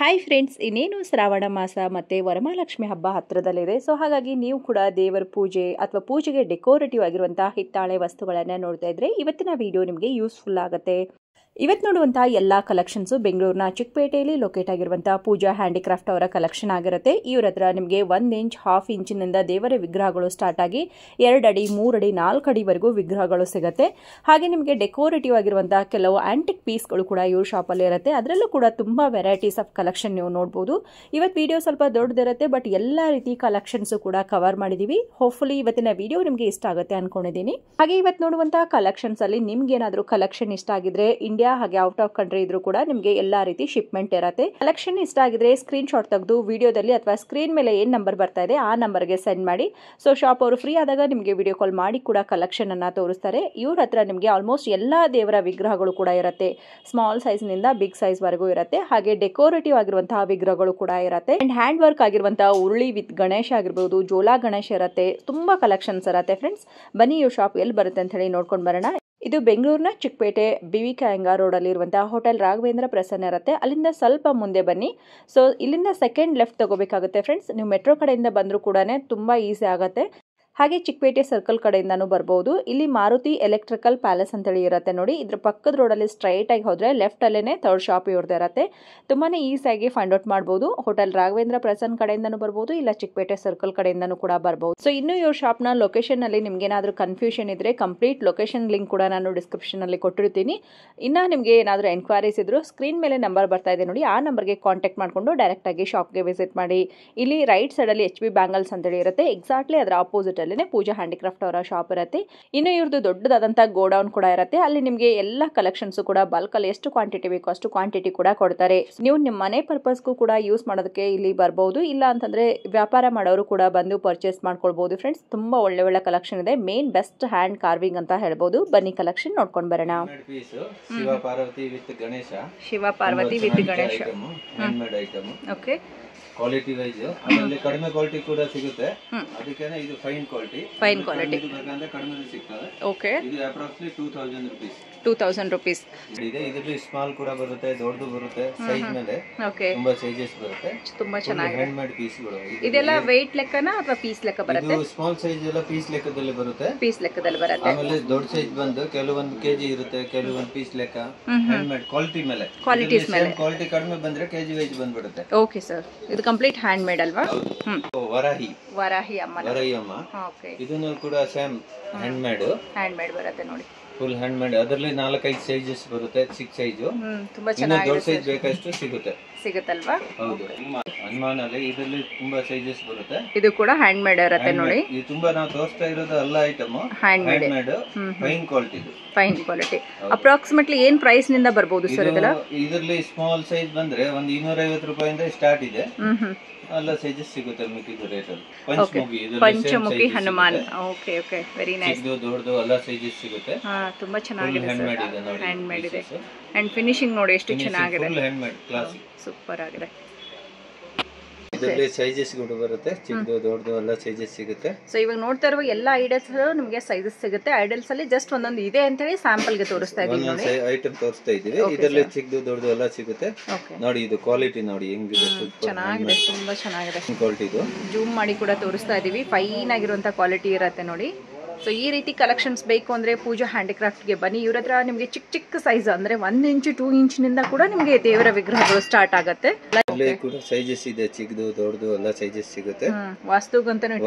Hi friends, ಇನ್ನೇನು ಶ್ರಾವಣ ಮಾಸ ಮತ್ತು ವರಮಹಾಲಕ್ಷ್ಮಿ ಹಬ್ಬ ಹತ್ತಿರದಲ್ಲಿದೆ. ಸೊ ಹಾಗಾಗಿ ನೀವು ಕೂಡ ದೇವರ ಪೂಜೆ ಅಥವಾ ಪೂಜೆಗೆ ಡೆಕೋರೇಟಿವ್ ಆಗಿರುವಂಥ ಹಿತ್ತಾಳೆ ವಸ್ತುಗಳನ್ನು ನೋಡ್ತಾ ಇದ್ರೆ ಇವತ್ತಿನ ವಿಡಿಯೋ ನಿಮಗೆ ಯೂಸ್ಫುಲ್ ಆಗುತ್ತೆ. ಇವತ್ತು ನೋಡುವಂಥ ಎಲ್ಲ ಕಲೆಕ್ಷನ್ಸು ಬೆಂಗಳೂರಿನ ಚಿಕ್ಕಪೇಟೆಯಲ್ಲಿ ಲೊಕೇಟ್ ಆಗಿರುವಂಥ ಪೂಜಾ ಹ್ಯಾಂಡಿಕ್ರಾಫ್ಟ್ ಅವರ ಕಲೆಕ್ಷನ್ ಆಗಿರುತ್ತೆ. ಇವ್ರ ಹತ್ರ ನಿಮಗೆ 1 ಇಂಚ್, 1/2 ಇಂಚಿನಿಂದ ದೇವರ ವಿಗ್ರಹಗಳು ಸ್ಟಾರ್ಟ್ ಆಗಿ 2 ಅಡಿ, 3 ಅಡಿ, 4 ಅಡಿವರೆಗೂ ವಿಗ್ರಹಗಳು ಸಿಗುತ್ತೆ. ಹಾಗೆ ನಿಮಗೆ ಡೆಕೋರೇಟಿವ್ ಆಗಿರುವಂಥ ಕೆಲವು ಆಂಟಿಕ್ ಪೀಸ್ಗಳು ಕೂಡ ಇವ್ರ ಶಾಪಲ್ಲಿ ಇರುತ್ತೆ. ಅದರಲ್ಲೂ ಕೂಡ ತುಂಬ ವೆರೈಟೀಸ್ ಆಫ್ ಕಲೆಕ್ಷನ್ ನೀವು ನೋಡ್ಬೋದು. ಇವತ್ತು ವಿಡಿಯೋ ಸ್ವಲ್ಪ ದೊಡ್ಡದಿರುತ್ತೆ, ಬಟ್ ಎಲ್ಲ ರೀತಿ ಕಲೆಕ್ಷನ್ಸು ಕೂಡ ಕವರ್ ಮಾಡಿದೀವಿ. ಹೋಪ್ಫುಲಿ ಇವತ್ತಿನ ವಿಡಿಯೋ ನಿಮಗೆ ಇಷ್ಟ ಆಗುತ್ತೆ ಅನ್ಕೊಂಡಿದ್ದೀನಿ. ಹಾಗೆ ಇವತ್ತು ನೋಡುವಂಥ ಕಲೆಕ್ಷನ್ಸ್ ಅಲ್ಲಿ ನಿಮ್ಗೆ ಏನಾದರೂ ಕಲೆಕ್ಷನ್ ಇಷ್ಟ ಆಗಿದ್ರೆ ಇಂಡಿಯಾ ಹಾಗೆ ಔಟ್ ಆಫ್ ಕಂಟ್ರಿ ಇದ್ರೂ ಕೂಡ ನಿಮಗೆ ಎಲ್ಲಾ ರೀತಿ ಶಿಪ್ಮೆಂಟ್ ಇರುತ್ತೆ. ಕಲೆಕ್ಷನ್ ಇಷ್ಟ ಆಗಿದ್ರೆ ಸ್ಕ್ರೀನ್ ಶಾಟ್ ತೆಗೆದು ವಿಡಿಯೋದಲ್ಲಿ ಅಥವಾ ಸ್ಕ್ರೀನ್ ಮೇಲೆ ಏನ್ ನಂಬರ್ ಬರ್ತಾ ಇದೆ ಆ ನಂಬರ್ಗೆ ಸೆಂಡ್ ಮಾಡಿ. ಸೊ ಶಾಪ್ ಅವರು ಫ್ರೀ ಆದಾಗ ನಿಮಗೆ ವಿಡಿಯೋ ಕಾಲ್ ಮಾಡಿ ಕೂಡ ಕಲೆಕ್ಷನ್ ಅನ್ನ ತೋರಿಸ್ತಾರೆ. ಇವ್ರ ಹತ್ರ ನಿಮಗೆ ಆಲ್ಮೋಸ್ಟ್ ಎಲ್ಲಾ ದೇವರ ವಿಗ್ರಹಗಳು ಕೂಡ ಇರುತ್ತೆ. ಸ್ಮಾಲ್ ಸೈಜ್ ನಿಂದ ಬಿಗ್ ಸೈಜ್ ವರೆಗೂ ಇರುತ್ತೆ. ಹಾಗೆ ಡೆಕೋರೇಟಿವ್ ಆಗಿರುವಂತಹ ವಿಗ್ರಹಗಳು ಕೂಡ ಇರುತ್ತೆ. ಅಂಡ್ ಹ್ಯಾಂಡ್ ವರ್ಕ್ ಆಗಿರುವಂತಹ ಉರುಳಿ ವಿತ್ ಗಣೇಶ ಆಗಿರಬಹುದು, ಜೋಲಾ ಗಣೇಶ ಇರುತ್ತೆ. ತುಂಬಾ ಕಲೆಕ್ಷನ್ಸ್ ಇರುತ್ತೆ ಫ್ರೆಂಡ್ಸ್. ಬನ್ನಿ ಇವ್ರ ಶಾಪ್ ಎಲ್ಲಿ ಬರುತ್ತೆ ಅಂತ ಹೇಳಿ ನೋಡ್ಕೊಂಡು ಬರೋಣ. ಇದು ಬೆಂಗಳೂರಿನ ಚಿಕ್ಕಪೇಟೆ BVK ಅಯ್ಯಂಗಾರ್ ರೋಡ್ ಅಲ್ಲಿ ಇರುವಂತಹ ಹೋಟೆಲ್ ರಾಘವೇಂದ್ರ ಪ್ರಸನ್ನ ಇರುತ್ತೆ. ಅಲ್ಲಿಂದ ಸ್ವಲ್ಪ ಮುಂದೆ ಬನ್ನಿ. ಸೊ ಇಲ್ಲಿಂದ ಸೆಕೆಂಡ್ ಲೆಫ್ಟ್ ತಗೋಬೇಕಾಗುತ್ತೆ ಫ್ರೆಂಡ್ಸ್. ನೀವು ಮೆಟ್ರೋ ಕಡೆಯಿಂದ ಬಂದರೂ ಕೂಡ ತುಂಬಾ ಈಸಿ ಆಗುತ್ತೆ. ಹಾಗೆ ಚಿಕ್ಕಪೇಟೆ ಸರ್ಕಲ್ ಕಡೆಯಿಂದಾನು ಬರ್ಬೋದು. ಇಲ್ಲಿ ಮಾರುತಿ ಎಲೆಕ್ಟ್ರಿಕಲ್ ಪ್ಯಾಲೇಸ್ ಅಂತೇಳಿ ಇರುತ್ತೆ ನೋಡಿ. ಇದ್ರ ಪಕ್ಕದ ರೋಡಲ್ಲಿ ಸ್ಟ್ರೈಟ್ ಆಗಿ ಹೋದ್ರೆ ಲೆಫ್ಟ್ ಅಲ್ಲೇನೆ ಥರ್ಡ್ ಶಾಪ್ ಇವ್ರದ್ದು ಇರುತ್ತೆ. ತುಂಬಾನೇ ಈಸಿಯಾಗಿ ಫೈಂಡ್ ಔಟ್ ಮಾಡಬಹುದು. ಹೋಟೆಲ್ ರಾಘವೇಂದ್ರ ಪ್ರಸನ್ನ ಕಡೆಯಿಂದಾನು ಬರ್ಬೋದು, ಇಲ್ಲ ಚಿಕ್ಕಪೇಟೆ ಸರ್ಕಲ್ ಕಡೆಯಿಂದಾನು ಕೂಡ ಬರ್ಬೋದು. ಸೊ ಇನ್ನು ಇವ್ರ ಶಾಪ್ ನ ಲೊಕೇಶನ್ ಅಲ್ಲಿ ನಿಮ್ಗೆ ಏನಾದ್ರೂ ಕನ್ಫ್ಯೂಷನ್ ಇದ್ರೆ ಕಂಪ್ಲೀಟ್ ಲೊಕೇಶನ್ ಲಿಂಕ್ ಕೂಡ ನಾನು ಡಿಸ್ಕ್ರಿಪ್ಷನ್ ಅಲ್ಲಿ ಕೊಟ್ಟಿರ್ತೀನಿ. ಇನ್ನ ನಿಮ್ಗೆ ಏನಾದ್ರೂ ಎನ್ಕ್ವೈರೀಸ್ ಇದ್ರು ಸ್ಕ್ರೀನ್ ಮೇಲೆ ನಂಬರ್ ಬರ್ತಾ ಇದೆ ನೋಡಿ, ಆ ನಂಬರ್ಗೆ ಕಾಂಟ್ಯಾಕ್ಟ್ ಮಾಡ್ಕೊಂಡು ಡೈರೆಕ್ಟ್ ಆಗಿ ಶಾಪ್ಗೆ ವಿಸಿಟ್ ಮಾಡಿ. ಇಲ್ಲಿ ರೈಟ್ ಸೈಡ್ ಅಲ್ಲಿ HB ಬ್ಯಾಂಗಲ್ಸ್ ಅಂತೇಳಿ ಇರುತ್ತೆ. ಎಕ್ಸಾಕ್ಟ್ಲಿ ಅದರ ಆಪೋಸಿಟ್ ಅಲ್ಲೇ ಪೂಜಾ ಹ್ಯಾಂಡಿಕ್ರಾಫ್ಟ್ ಅವರ ಶಾಪ್ ಇರುತ್ತೆ. ಇನ್ನು ಇವ್ರದ್ದು ದೊಡ್ಡದಾದಂತ ಗೋಡೌನ್ ಕೂಡ ಇರುತ್ತೆ. ಅಲ್ಲಿ ನಿಮಗೆ ಎಲ್ಲ ಕಲೆಕ್ಷನ್ಸ್ ಕೂಡ ಬಲ್ಕ್ ಅಲ್ಲಿ ಎಷ್ಟು ಕ್ವಾಂಟಿಟಿ ಬೇಕೋ ಅಷ್ಟು ಕ್ವಾಂಟಿಟಿ ಕೂಡ ಕೊಡ್ತಾರೆ. ನೀವು ನಿಮ್ಮ ಮನೆ ಪರ್ಪಸ್ಗೂ ಕೂಡ ಯೂಸ್ ಮಾಡೋದಕ್ಕೆ ಇಲ್ಲಿ ಬರಬಹುದು. ಇಲ್ಲ ಅಂತಂದ್ರೆ ವ್ಯಾಪಾರ ಮಾಡೋರು ಕೂಡ ಬಂದು ಪರ್ಚೇಸ್ ಮಾಡ್ಕೊಳ್ಬಹುದು ಫ್ರೆಂಡ್ಸ್. ತುಂಬಾ ಒಳ್ಳೆ ಒಳ್ಳೆ ಕಲೆಕ್ಷನ್ ಇದೆ. ಮೇನ್ ಬೆಸ್ಟ್ ಹ್ಯಾಂಡ್ ಕಾರ್ವಿಂಗ್ ಅಂತ ಹೇಳ್ಬೋದು. ಬನ್ನಿ ಕಲೆಕ್ಷನ್ ನೋಡ್ಕೊಂಡು ಬರೋಣ. Shiva Parvati with Ganesha, Shiva Parvati with Ganesha handmade item. Okay, quality wise ಅದರಲ್ಲಿ ಕಡಿಮೆ ಕ್ವಾಲಿಟಿ ಕೂಡ ಸಿಗುತ್ತೆ. ಅದಕ್ಕೆ ಇದು ಫೈನ್ ಕ್ವಾಲಿಟಿ ಬೇಕಂದ್ರೆ ಕಡಿಮೆ ಸಿಗ್ತದೆ. ಓಕೆ, ಇದು ಅಪ್ರಾಕ್ಸಿಮೇಟ್ಲಿ 2000 ರೂಪೀಸ್. 2000 ರೂಪೀಸ್ ಇದೆ. ಇದರಲ್ಲಿ ಸ್ಮಾಲ್ ಕೂಡ ಬರುತ್ತೆ, ದೊಡ್ಡದು ಬರುತ್ತೆ. ಸೈಜ್ ಮೇಲೆ ಓಕೆ, ತುಂಬಾ ಸೈಜಸ್ ಬರುತ್ತೆ. ತುಂಬಾ ಚೆನ್ನಾಗಿದೆ. ಹ್ಯಾಂಡ್ ಮೇಡ್ ಪೀಸ್ಗಳು. ಇದೆಲ್ಲ weight ಲೆಕ್ಕನಾ ಅಥವಾ ಪೀಸ್ ಲೆಕ್ಕ ಬರುತ್ತೆ? ಇದು ಸ್ಮಾಲ್ ಸೈಜ್ ಎಲ್ಲ ಪೀಸ್ ಲೆಕ್ಕದಲ್ಲಿ ಬರುತ್ತೆ. ಪೀಸ್ ಲೆಕ್ಕದಲ್ಲಿ ಬರುತ್ತೆ. ಆಮೇಲೆ ದೊಡ್ಡ ಸೈಜ್ ಬಂದು ಕೆಲವೊಂದು ಕೆಜಿ ಇರುತ್ತೆ, ಕೆಲವೊಂದು ಪೀಸ್ ಲೆಕ್ಕ. ಹ್ಯಾಂಡ್ ಮೇಡ್ ಕ್ವಾಲಿಟಿ ಮೇಲೆ, ಕ್ವಾಲಿಟಿ ಕಡಿಮೆ ಬಂದ್ರೆ ಕೆಜಿ ವೈಸ್ ಬಂದ್ಬಿಡುತ್ತೆ. ಓಕೆ ಸರ್, ಇದು ಕಂಪ್ಲೀಟ್ ಹ್ಯಾಂಡ್ ಮೇಡ್ ಅಲ್ವಾ? ವರಾಹಿ ಅಮ್ಮ. ಓಕೆ, ಇದನ್ನು ಕೂಡ ಸೇಮ್ ಹ್ಯಾಂಡ್ ಮೇಡ್ ಬರುತ್ತೆ ನೋಡಿ. Full hand made. ಅದರಲ್ಲಿ 4-5 ಸೈಜಸ್ ಬರುತ್ತೆ. ಚಿಕ್ಕ ಸೈಜು, ತುಂಬಾ ದೊಡ್ಡ ಚೆನ್ನಾಗಿದೆ. ಸೈಜ್ ಬೇಕಷ್ಟು ಸಿಗುತ್ತಲ್ವಾ? ಹೌದು. ಹನುಮಾನಲ್ಲಿ ಇದರಲ್ಲಿ ತುಂಬಾ ಸೈಜಸ್ ಬರುತ್ತೆ. ಇದು ಕೂಡ ಹ್ಯಾಂಡ್ ಮೇಡ್ ಇರುತ್ತೆ ನೋಡಿ. ಇದು ತುಂಬಾ ನಾವು ತೋರಿಸ್ತಾ ಇರೋದು ಎಲ್ಲ item hand made, fine quality. Fine quality. Approximately ಏನ್ ಪ್ರೈಸ್ ನಿಂದ ಬರಬಹುದು ಸರ್ ಇದೆಲ್ಲ? ಇದರಲ್ಲಿ ಸ್ಮಾಲ್ ಸೈಜ್ ಬಂದ್ರೆ ಒಂದು 250 ರೂಪಾಯಿಂದ ಸ್ಟಾರ್ಟ್ ಇದೆ. ಎಲ್ಲ ಸೈಜಸ್ ಸಿಗುತ್ತೆ. ಮಿಕ್ಕಿದ ರೇಟ್ ಅಲ್ಲಿ Panchamukhi Hanuman. Okay okay, very nice. ದೊಡ್ಡದು ಎಲ್ಲ ಸೈಜಸ್ ಸಿಗುತ್ತೆ. ತುಂಬಾ ಚೆನ್ನಾಗಿದೆ. ಹ್ಯಾಂಡ್ ಮೇಡ್ ಇದೆ. ಅಂಡ್ ಫಿನಿಶಿಂಗ್ ನೋಡಿ ಎಷ್ಟು ಚೆನ್ನಾಗಿದೆ. ಹ್ಯಾಂಡ್ ಮೇಡ್ ಕ್ಲಾಸ್ ಸೂಪರ್ ಆಗಿದೆ. ಇದರಲ್ಲಿ ಸೈಜಸ್ ಕೂಡ ಬರುತ್ತೆ. ಚಿಕ್ಕದು ದೊಡ್ಡದು ಎಲ್ಲ ಸೈಜಸ್ ಸಿಗುತ್ತೆ. ಸೊ ಇವಾಗ ನೋಡ್ತಾ ಇರುವ ಎಲ್ಲ ಐಡಲ್ಸ್ ನಿಮಗೆ ಸೈಜಸ್ ಸಿಗುತ್ತೆ. ಐಡಲ್ಸ್ ಅಲ್ಲಿ ಜಸ್ಟ್ ಒಂದೊಂದು ಇದೆ ಅಂತ ಹೇಳಿ ಸ್ಯಾಂಪಲ್ ಗೆ ತೋರಿಸ್ತಾ ಇದೀವಿ ನೋಡಿ. ಐಟಮ್ ತೋರಿಸ್ತಾ ಇದೀವಿ. ಇದರಲ್ಲಿ ಚಿಕ್ಕದು ದೊಡ್ಡದು ಎಲ್ಲ ಸಿಗುತ್ತೆ ನೋಡಿ. ಇದು ಕ್ವಾಲಿಟಿ ನೋಡಿ ಹೆಂಗಿದೆ. ಚೆನ್ನಾಗಿದೆ, ತುಂಬಾ ಚೆನ್ನಾಗಿದೆ ಕ್ವಾಲಿಟಿ. ಇದು ಜೂಮ್ ಮಾಡಿ ಕೂಡ ತೋರಿಸ್ತಾ ಇದೀವಿ. ಫೈನ್ ಆಗಿರುವಂತ ಕ್ವಾಲಿಟಿ ಇರುತ್ತೆ ನೋಡಿ. ಸೊ ಈ ರೀತಿ ಕಲೆಕ್ಷನ್ಸ್ ಬೇಕು ಅಂದ್ರೆ ಪೂಜಾ ಹ್ಯಾಂಡಿಕ್ರಾಫ್ಟ್ಗೆ ಬನ್ನಿ. ಇವ್ರ ಹತ್ರ ನಿಮಗೆ ಚಿಕ್ಕ ಚಿಕ್ಕ ಸೈಜ್ ಅಂದ್ರೆ 1 ಇಂಚ್ 2 ಇಂಚಿನಿಂದ ಕೂಡ ನಿಮಗೆ ದೇವರ ವಿಗ್ರಹಗಳು ಸ್ಟಾರ್ಟ್ ಆಗುತ್ತೆ. ಕೂಡ ಸೈಜಸ್ ಇದೆ, ಚಿಕ್ಕದು ದೊಡ್ಡದು ಎಲ್ಲ ಸೈಜಸ್ ಸಿಗುತ್ತೆ. ವಾಸ್ತುಗಂತಾನು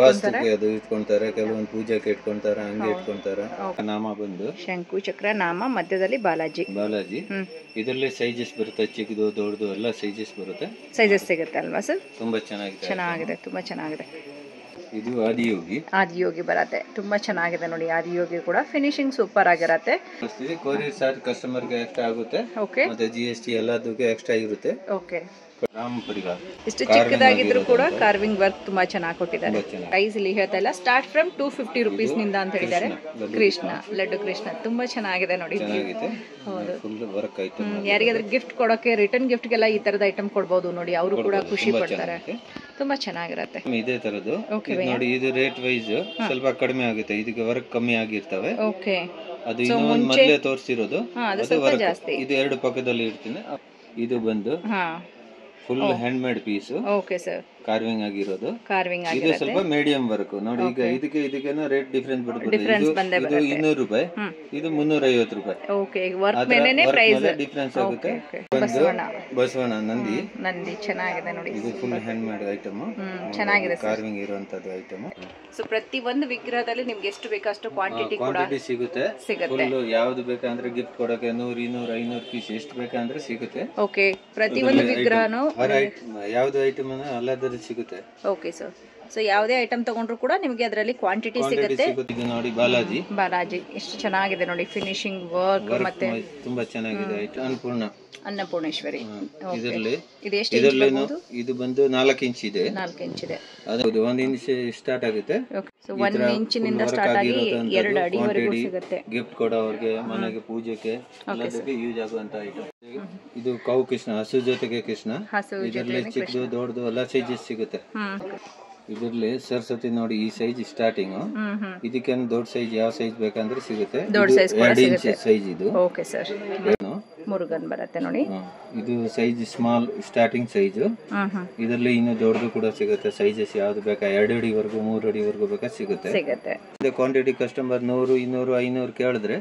ಅದು ಇಟ್ಕೊಂತಾರೆ, ಕೆಲವೊಂದು ಪೂಜೆಗೆ ಇಟ್ಕೊಂತಾರೆ, ಹಂಗೆ ಇಟ್ಕೊಂತಾರೆ. ನಾಮ ಬಂದು ಶಂಕು ಚಕ್ರ ನಾಮ, ಮಧ್ಯದಲ್ಲಿ ಬಾಲಾಜಿ. ಇದರಲ್ಲಿ ಸೈಜಸ್ ಬರುತ್ತೆ. ಚಿಕ್ಕದು ದೊಡ್ಡದು ಎಲ್ಲ ಸೈಜಸ್ ಬರುತ್ತೆ. ಸೈಜಸ್ ಸಿಗುತ್ತೆ ಅಲ್ವಾ ಸರ್? ತುಂಬಾ ಚೆನ್ನಾಗಿದೆ, ತುಂಬಾ ಚೆನ್ನಾಗಿದೆ. ಇದು ಆದಿಯೋಗಿ ಬರುತ್ತೆ. ತುಂಬಾ ಚೆನ್ನಾಗಿದೆ ನೋಡಿ. ಆದಿಯೋಗಿ ಕೂಡ ಫಿನಿಶಿಂಗ್ ಸೂಪರ್ ಆಗಿರುತ್ತೆ. ಕೊರಿಯರ್ ಚಾರ್ಜ್ ಕಸ್ಟಮರ್ ಗೆ ಎಕ್ಸ್ಟ್ರಾ ಆಗುತ್ತೆ. ಮತ್ತೆ GST ಎಲ್ಲದಕ್ಕೆ ಎಕ್ಸ್ಟ್ರಾ ಇರುತ್ತೆ. ಓಕೆ, ರಾಮ ಪರಿವಾರ ಇಷ್ಟು ಚಿಕ್ಕದಾಗಿದ್ರು ಕೂಡ ಕಾರ್ವಿಂಗ್ ವರ್ಕ್ ತುಂಬಾ ಚೆನ್ನಾಗಿ ಕೊಟ್ಟಿದ್ದಾರೆ. ಪ್ರೈಸ್ ಇಲ್ಲಿ ಹೇಳ್ತಾ ಇಲ್ಲ, ಸ್ಟಾರ್ಟ್ ಫ್ರಮ್ 250 ರೂಪೀಸ್ ನಿಂದ ಅಂತ ಹೇಳಿದ್ದಾರೆ. ಕೃಷ್ಣ, ಲಡ್ಡು ಕೃಷ್ಣ ತುಂಬಾ ಚೆನ್ನಾಗಿದೆ ನೋಡಿ. ಯಾರಿಗಾದ್ರೂ ಗಿಫ್ಟ್ ಕೊಡೋಕೆ, ರಿಟರ್ನ್ ಗಿಫ್ಟ್ ಗೆಲ್ಲ ಈ ತರದ ಐಟಮ್ ಕೊಡಬಹುದು ನೋಡಿ. ಅವರು ಕೂಡ ಖುಷಿ ಪಡ್ತಾರೆ. ತುಂಬಾ ಚೆನ್ನಾಗಿರುತ್ತೆ. ಇದೇ ತರದ್ದು ನೋಡಿ. ಇದು ರೇಟ್ ವೈಸ್ ಸ್ವಲ್ಪ ಕಡಿಮೆ ಆಗುತ್ತೆ. ಇದಕ್ಕೆ ವರ್ಕ್ ಕಮ್ಮಿ ಆಗಿರ್ತವೆ. ಓಕೆ, ಅದು ಇನ್ನೊಂದು ಮೊದಲೇ ತೋರಿಸಿರೋದು. ಇದು ಎರಡು ಪಕ್ಕದಲ್ಲಿ ಇರ್ತೀನಿ. ಇದು ಬಂದು full handmade piece. Okay sir. Carving ಆಗಿರೋದು. ಕಾರ್ವಿಂಗ್ ಇದು ಸ್ವಲ್ಪ ಮೀಡಿಯಂ ವರ್ಕ್ ನೋಡಿ. ಈಗ ಇದಕ್ಕೆ ರೇಟ್ ಡಿಫರೆನ್ಸ್ ಬರುತ್ತೆ. ಇದು 200 ರೂಪಾಯಿ, ಇದು 350 ರೂಪಾಯಿ. ಓಕೆ, ವರ್ಕ್ ಮೇಲೆನೇ ಪ್ರೈಸ್ ಡಿಫರೆನ್ಸ್ ಆಗುತ್ತೆ. ಬಸವಣ್ಣ ನಂದಿ ಚೆನ್ನಾಗಿದೆ ನೋಡಿ. ಇದು ಫುಲ್ ಹ್ಯಾಂಡ್ ಮೇಡ್ ಐಟಮ್, ಚೆನ್ನಾಗಿದೆ, ಕಾರ್ವಿಂಗ್ ಇರುವಂತದ್ದು ಐಟಮ್. ಸೊ ಪ್ರತಿ ಒಂದು ವಿಗ್ರಹದಲ್ಲಿ ನಿಮ್ಗೆ ಎಷ್ಟು ಬೇಕಷ್ಟು ಕ್ವಾಂಟಿಟಿ ಸಿಗುತ್ತೆ. ಫುಲ್ ಯಾವ್ದು ಬೇಕಂದ್ರೆ ಗಿಫ್ಟ್ ಕೊಡಕ್ಕೆ 100, 200, 500 ಪೀಸ್ ಎಷ್ಟು ಬೇಕಂದ್ರೆ ಸಿಗುತ್ತೆ. ಓಕೆ, ಪ್ರತಿ ಒಂದು ವಿಗ್ರಹನು ಯಾವ್ದು ಐಟಮ್ ಅಲ್ಲದ ಸಿಗುತ್ತೆ. Okay sir. ಸೊ ಯಾವುದೇ ಐಟಮ್ ತಗೊಂಡ್ರು ಕೂಡ ನಿಮಗೆ ಅದರಲ್ಲಿ ಕ್ವಾಂಟಿಟಿ ಸಿಗುತ್ತೆ. ಇದು ನೋಡಿ ಬಾಲಾಜಿ ಎಷ್ಟು ಚೆನ್ನಾಗಿದೆ ನೋಡಿ, ಫಿನಿಶಿಂಗ್ ವರ್ಕ್ ಮತ್ತೆ ತುಂಬಾ ಚೆನ್ನಾಗಿದೆ. ಅನ್ನಪೂರ್ಣೇಶ್ವರಿ. ಇದರಲ್ಲಿ ಇದು ಎಷ್ಟು ಇಂಚ್ ಬರಬಹುದು? ಇದು ಬಂದು 4 ಇಂಚ್ ಇದೆ. 4 ಇಂಚ್ ಇದೆ. ಅದು 1 ಇಂಚ್ ಸ್ಟಾರ್ಟ್ ಆಗುತ್ತೆ. ಸೊ 1 ಇಂಚಿನಿಂದ ಸ್ಟಾರ್ಟ್ ಆಗಿ 2 ಅಡಿ ವರೆಗೂ ಸಿಗುತ್ತೆ. ಗಿಫ್ಟ್ ಕೊಡೋರಿಗೆ, ಮನೆಗೆ ಪೂಜೆಗೆ ಎಲ್ಲದಕ್ಕೆ ಯೂಸ್ ಆಗುವಂತ ಐಟಮ್. ಇದು ಕೌ ಕೃಷ್ಣ, ಹಸು ಜೊತೆಗೆ ಕೃಷ್ಣ. ಇದರಲ್ಲಿ ಚಿಕ್ಕದು ದೊಡ್ಡದು ಎಲ್ಲ ಸೈಜಸ್ ಸಿಗುತ್ತೆ. ಇದರಲ್ಲಿ ಸರಸ್ವತಿ ನೋಡಿ, ಈ ಸೈಜ್ ಸ್ಟಾರ್ಟಿಂಗ್. ಇದಕ್ಕೆ ದೊಡ್ಡ ಸೈಜ್ ಯಾವ ಸೈಜ್ ಬೇಕಂದ್ರೆ ಸಿಗುತ್ತೆ. 2 ಇಂಚ್ ಸೈಜ್ ಇದು. Okay sir. ಮುರುಗನ್ ಬರುತ್ತೆ ನೋಡಿ. ಇದು ಸೈಜ್ ಸ್ಮಾಲ್ ಸ್ಟಾರ್ಟಿಂಗ್ ಸೈಜ್. ಇದರಲ್ಲಿ ಇನ್ನು ದೊಡ್ಡದು ಕೂಡ ಸಿಗುತ್ತೆ. ಸೈಜಸ್ ಯಾವ್ದು ಬೇಕಾ, 2 ಅಡಿ ವರೆಗೂ 3 ಅಡಿ ವರೆಗೂ ಬೇಕಾ ಸಿಗುತ್ತೆ. ಕ್ವಾಂಟಿಟಿ ಕಸ್ಟಮರ್ 100, 200, 500 ಕೇಳಿದ್ರೆ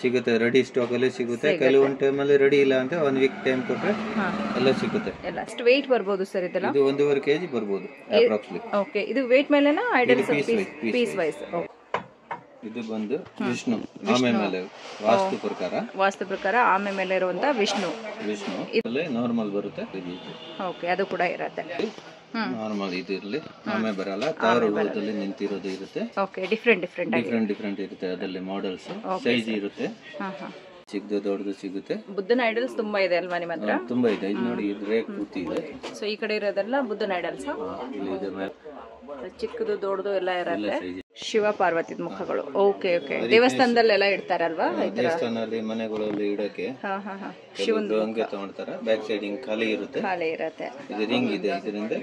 ಸಿಗುತ್ತೆ. ರೆಡಿ ಸ್ಟಾಕ್ ಅಲ್ಲಿ ಸಿಗುತ್ತೆ. ಕೆಲವೊಂದು ಟೈಮ್ ಅಲ್ಲಿ ರೆಡಿ ಇಲ್ಲ ಅಂತ 1 ವೀಕ್ ಟೈಮ್ ಕೊಟ್ರೆ ಎಲ್ಲ ಸಿಗುತ್ತೆ. ಎಷ್ಟು weight ಬರ್ಬೋದು ಸರ್ ಇದೆಲ್ಲ? ಇದು 1.5 kg ಬರ್ಬೋದು ಅಪ್ರಾಕ್ಸಿಮೇಟ್ಲಿ. ಓಕೆ, ಇದು weight ಮೇಲೆನಾ ಐಡಲ್ಸ್ ಪೀಸ್ ವೈಸ್? ಇದು ಬಂದು ವಿಷ್ಣು ಆಮೆ ಮೇಲೆ ವಾಸ್ತು ಪ್ರಕಾರ ಆಮೆ ಮೇಲೆ ಇರುವಂತ ವಿಷ್ಣು ಇದರಲ್ಲಿ ನಾರ್ಮಲ್ ಬರುತ್ತೆ. ಓಕೆ, ಅದು ಕೂಡ ಇರುತ್ತೆ. ನಾರ್ಮಲ್ ಇದರಲ್ಲಿ ಆಮೆ ಬರಲ್ಲ, ತಾರದಲ್ಲಿ ನಿಂತಿರೋದು ಇರುತ್ತೆ. ಓಕೆ, ಡಿಫ್ರೆಂಟ್ ಇರುತ್ತೆ. ಅದರಲ್ಲಿ ಮಾಡೆಲ್ಸ್ ಸೈಜ್ ಇರುತ್ತೆ. ಚಿಕ್ಕದು ದೊಡ್ಡದು ಸಿಗುತ್ತೆ. ಬುದ್ಧನ ಐಡಲ್ಸ್ ತುಂಬಾ ಇದೆ ಅಲ್ವಾ ನಿಮ್ಮ ಹತ್ರ? ತುಂಬಾ ಇದೆ. ಇದು ನೋಡಿ, ಇದು ರೇಕ್ ಪೂರ್ತಿ ಇದೆ. ಸೊ ಈ ಕಡೆ ಇರೋದೆಲ್ಲ ಬುದ್ಧನ ಐಡಲ್ಸ್. ಚಿಕ್ಕದು ದೊಡ್ಡದು ಎಲ್ಲ ಇರುತ್ತೆ. ಶಿವ ಪಾರ್ವತಿ ಮುಖಗಳು. ಓಕೆ, ದೇವಸ್ಥಾನದಲ್ಲೆಲ್ಲ ಇಡ್ತಾರಲ್ವಾ? ದೇವಸ್ಥಾನದಲ್ಲಿ ಮನೆಗಳಲ್ಲಿ ಇಡಕ್ಕೆ ಶಿವಂದು ಹಂಗೆ ತಗೊಳ್ತಾರೆ. ಬ್ಯಾಕ್ ಸೈಡ್ ಹಿಂಗ್ ಖಾಲಿ ಇರುತ್ತೆ. ಇದು ರಿಂಗ್ ಇದೆ, ಇದರಿಂದ